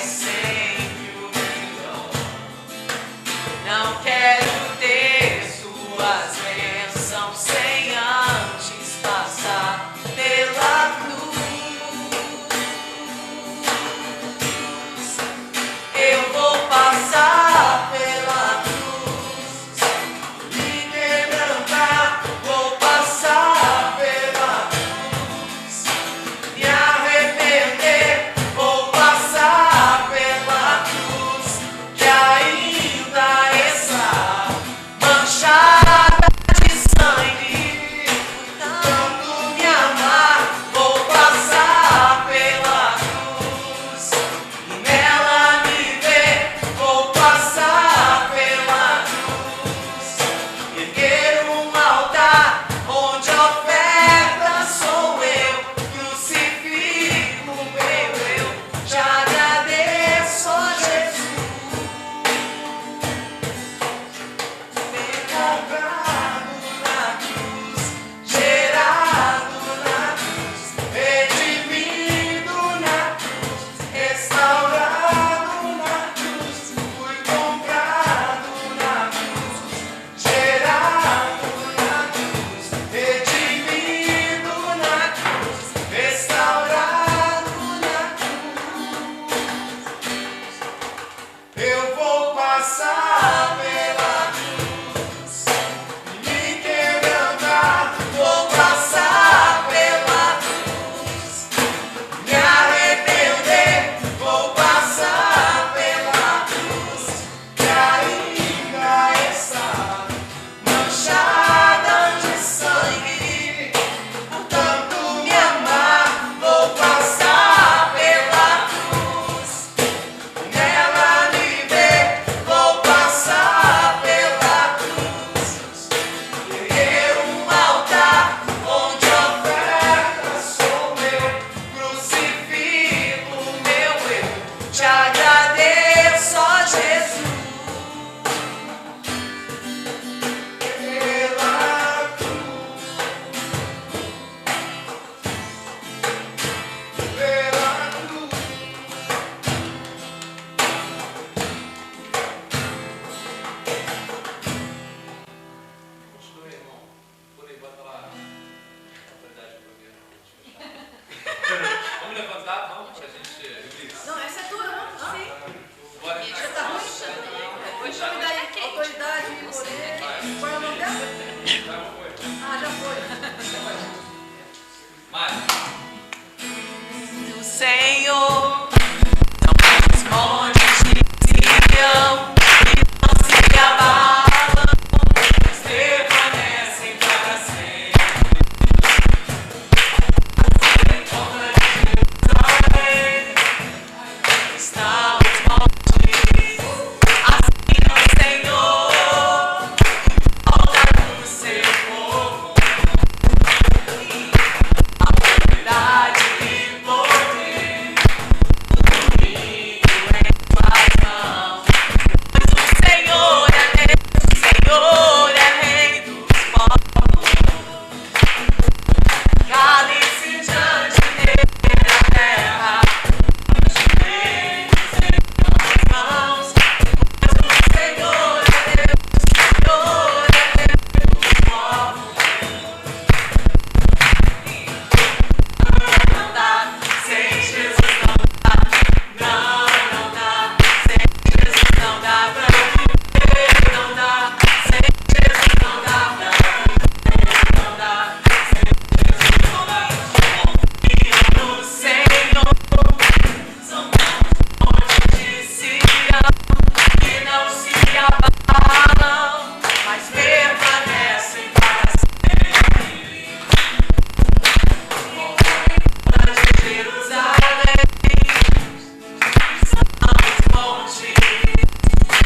passar pela cruz. Me quebrantar, vou passar pela cruz. Me arrepender, vou passar pela cruz. E ainda está manchada de sangue. Por tanto me amar, vou passar pela cruz. Nela me ver, vou passar pela cruz. Ter um altar onde oferta sou meu, crucifico meu eu. Te agradeço, ó Jesus. Pela cruz, pela cruz. Continua, irmão. Por aí, bota lá a autoridade do governo. Vamos levantar, vamos, pra gente... Não, essa é tua, não? Sim. Bora. Já tá ruim? Autoridade, autoridade, você. Qual é o nome dela? Ah, já foi. Mais. Do Senhor são os montes de Sião que não se abalam, mas permanecem para sempre. Em torno de Jerusalém estão os montes, assim o Senhor volta do seu povo. Autoridade e poder, domingo em suas mãos. Pois o Senhor é Deus, o Senhor é Rei dos povos. Cale-se diante dele na terra, os joelhos em suas mãos. Pois o Senhor é Deus, o Senhor é Rei dos povos. Não dá, sem Jesus não dá. Não, não dá, sem Jesus não dá pra viver. Não dá, sem Jesus não dá pra viver. Não dá, sem Jesus não dá. Confio no Senhor, são montes de Sião que não se abalam, mas permanecem para sempre. De Jerusalém são os montes,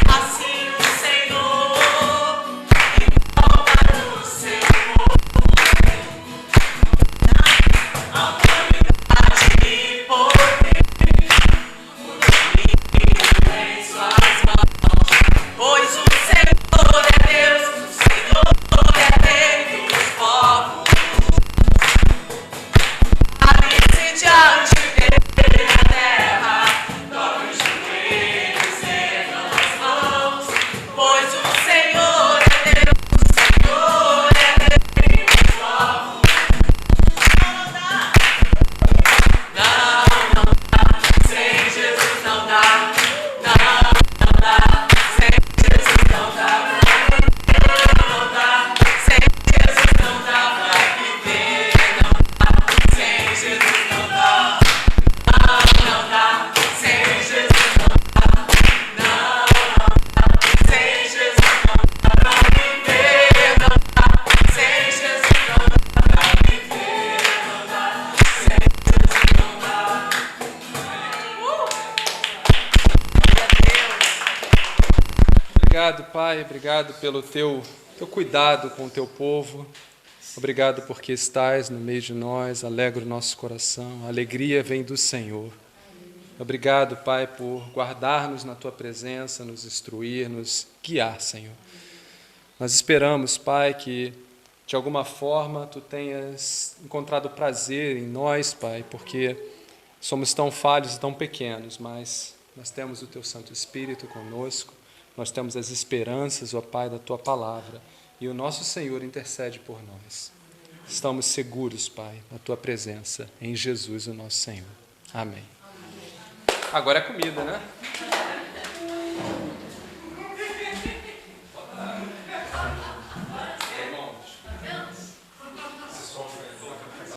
assim o Senhor volta do seu povo. Autoridade e poder, o domínio em suas mãos. Pois o Senhor é Deus, o Senhor é Rei dos povos. Cale-se diante dele na terra, dobre os joelhos, ergam as mãos. Pois o Senhor é Deus, o Senhor é Rei dos povos. Não dá, sem Jesus não dá. Não dá, sem Jesus não dá. Não dá, sem Jesus não dá pra viver. Sem Jesus não dá. Não dá, sem Jesus não dá. Não dá, sem Jesus não dá pra viver. Não dá, sem Jesus não dá pra viver. Não dá, sem Jesus não dá. Obrigado, Pai, obrigado pelo teu cuidado com o teu povo. Obrigado porque estás no meio de nós, alegra o nosso coração. A alegria vem do Senhor. Obrigado, Pai, por guardar-nos na tua presença, nos instruir, nos guiar, Senhor. Nós esperamos, Pai, que de alguma forma tu tenhas encontrado prazer em nós, Pai, porque somos tão falhos e tão pequenos, mas nós temos o teu Santo Espírito conosco. Nós temos as esperanças, ó Pai, da Tua Palavra, e o nosso Senhor intercede por nós. Estamos seguros, Pai, na Tua presença, em Jesus, o nosso Senhor. Amém. Agora é comida, né?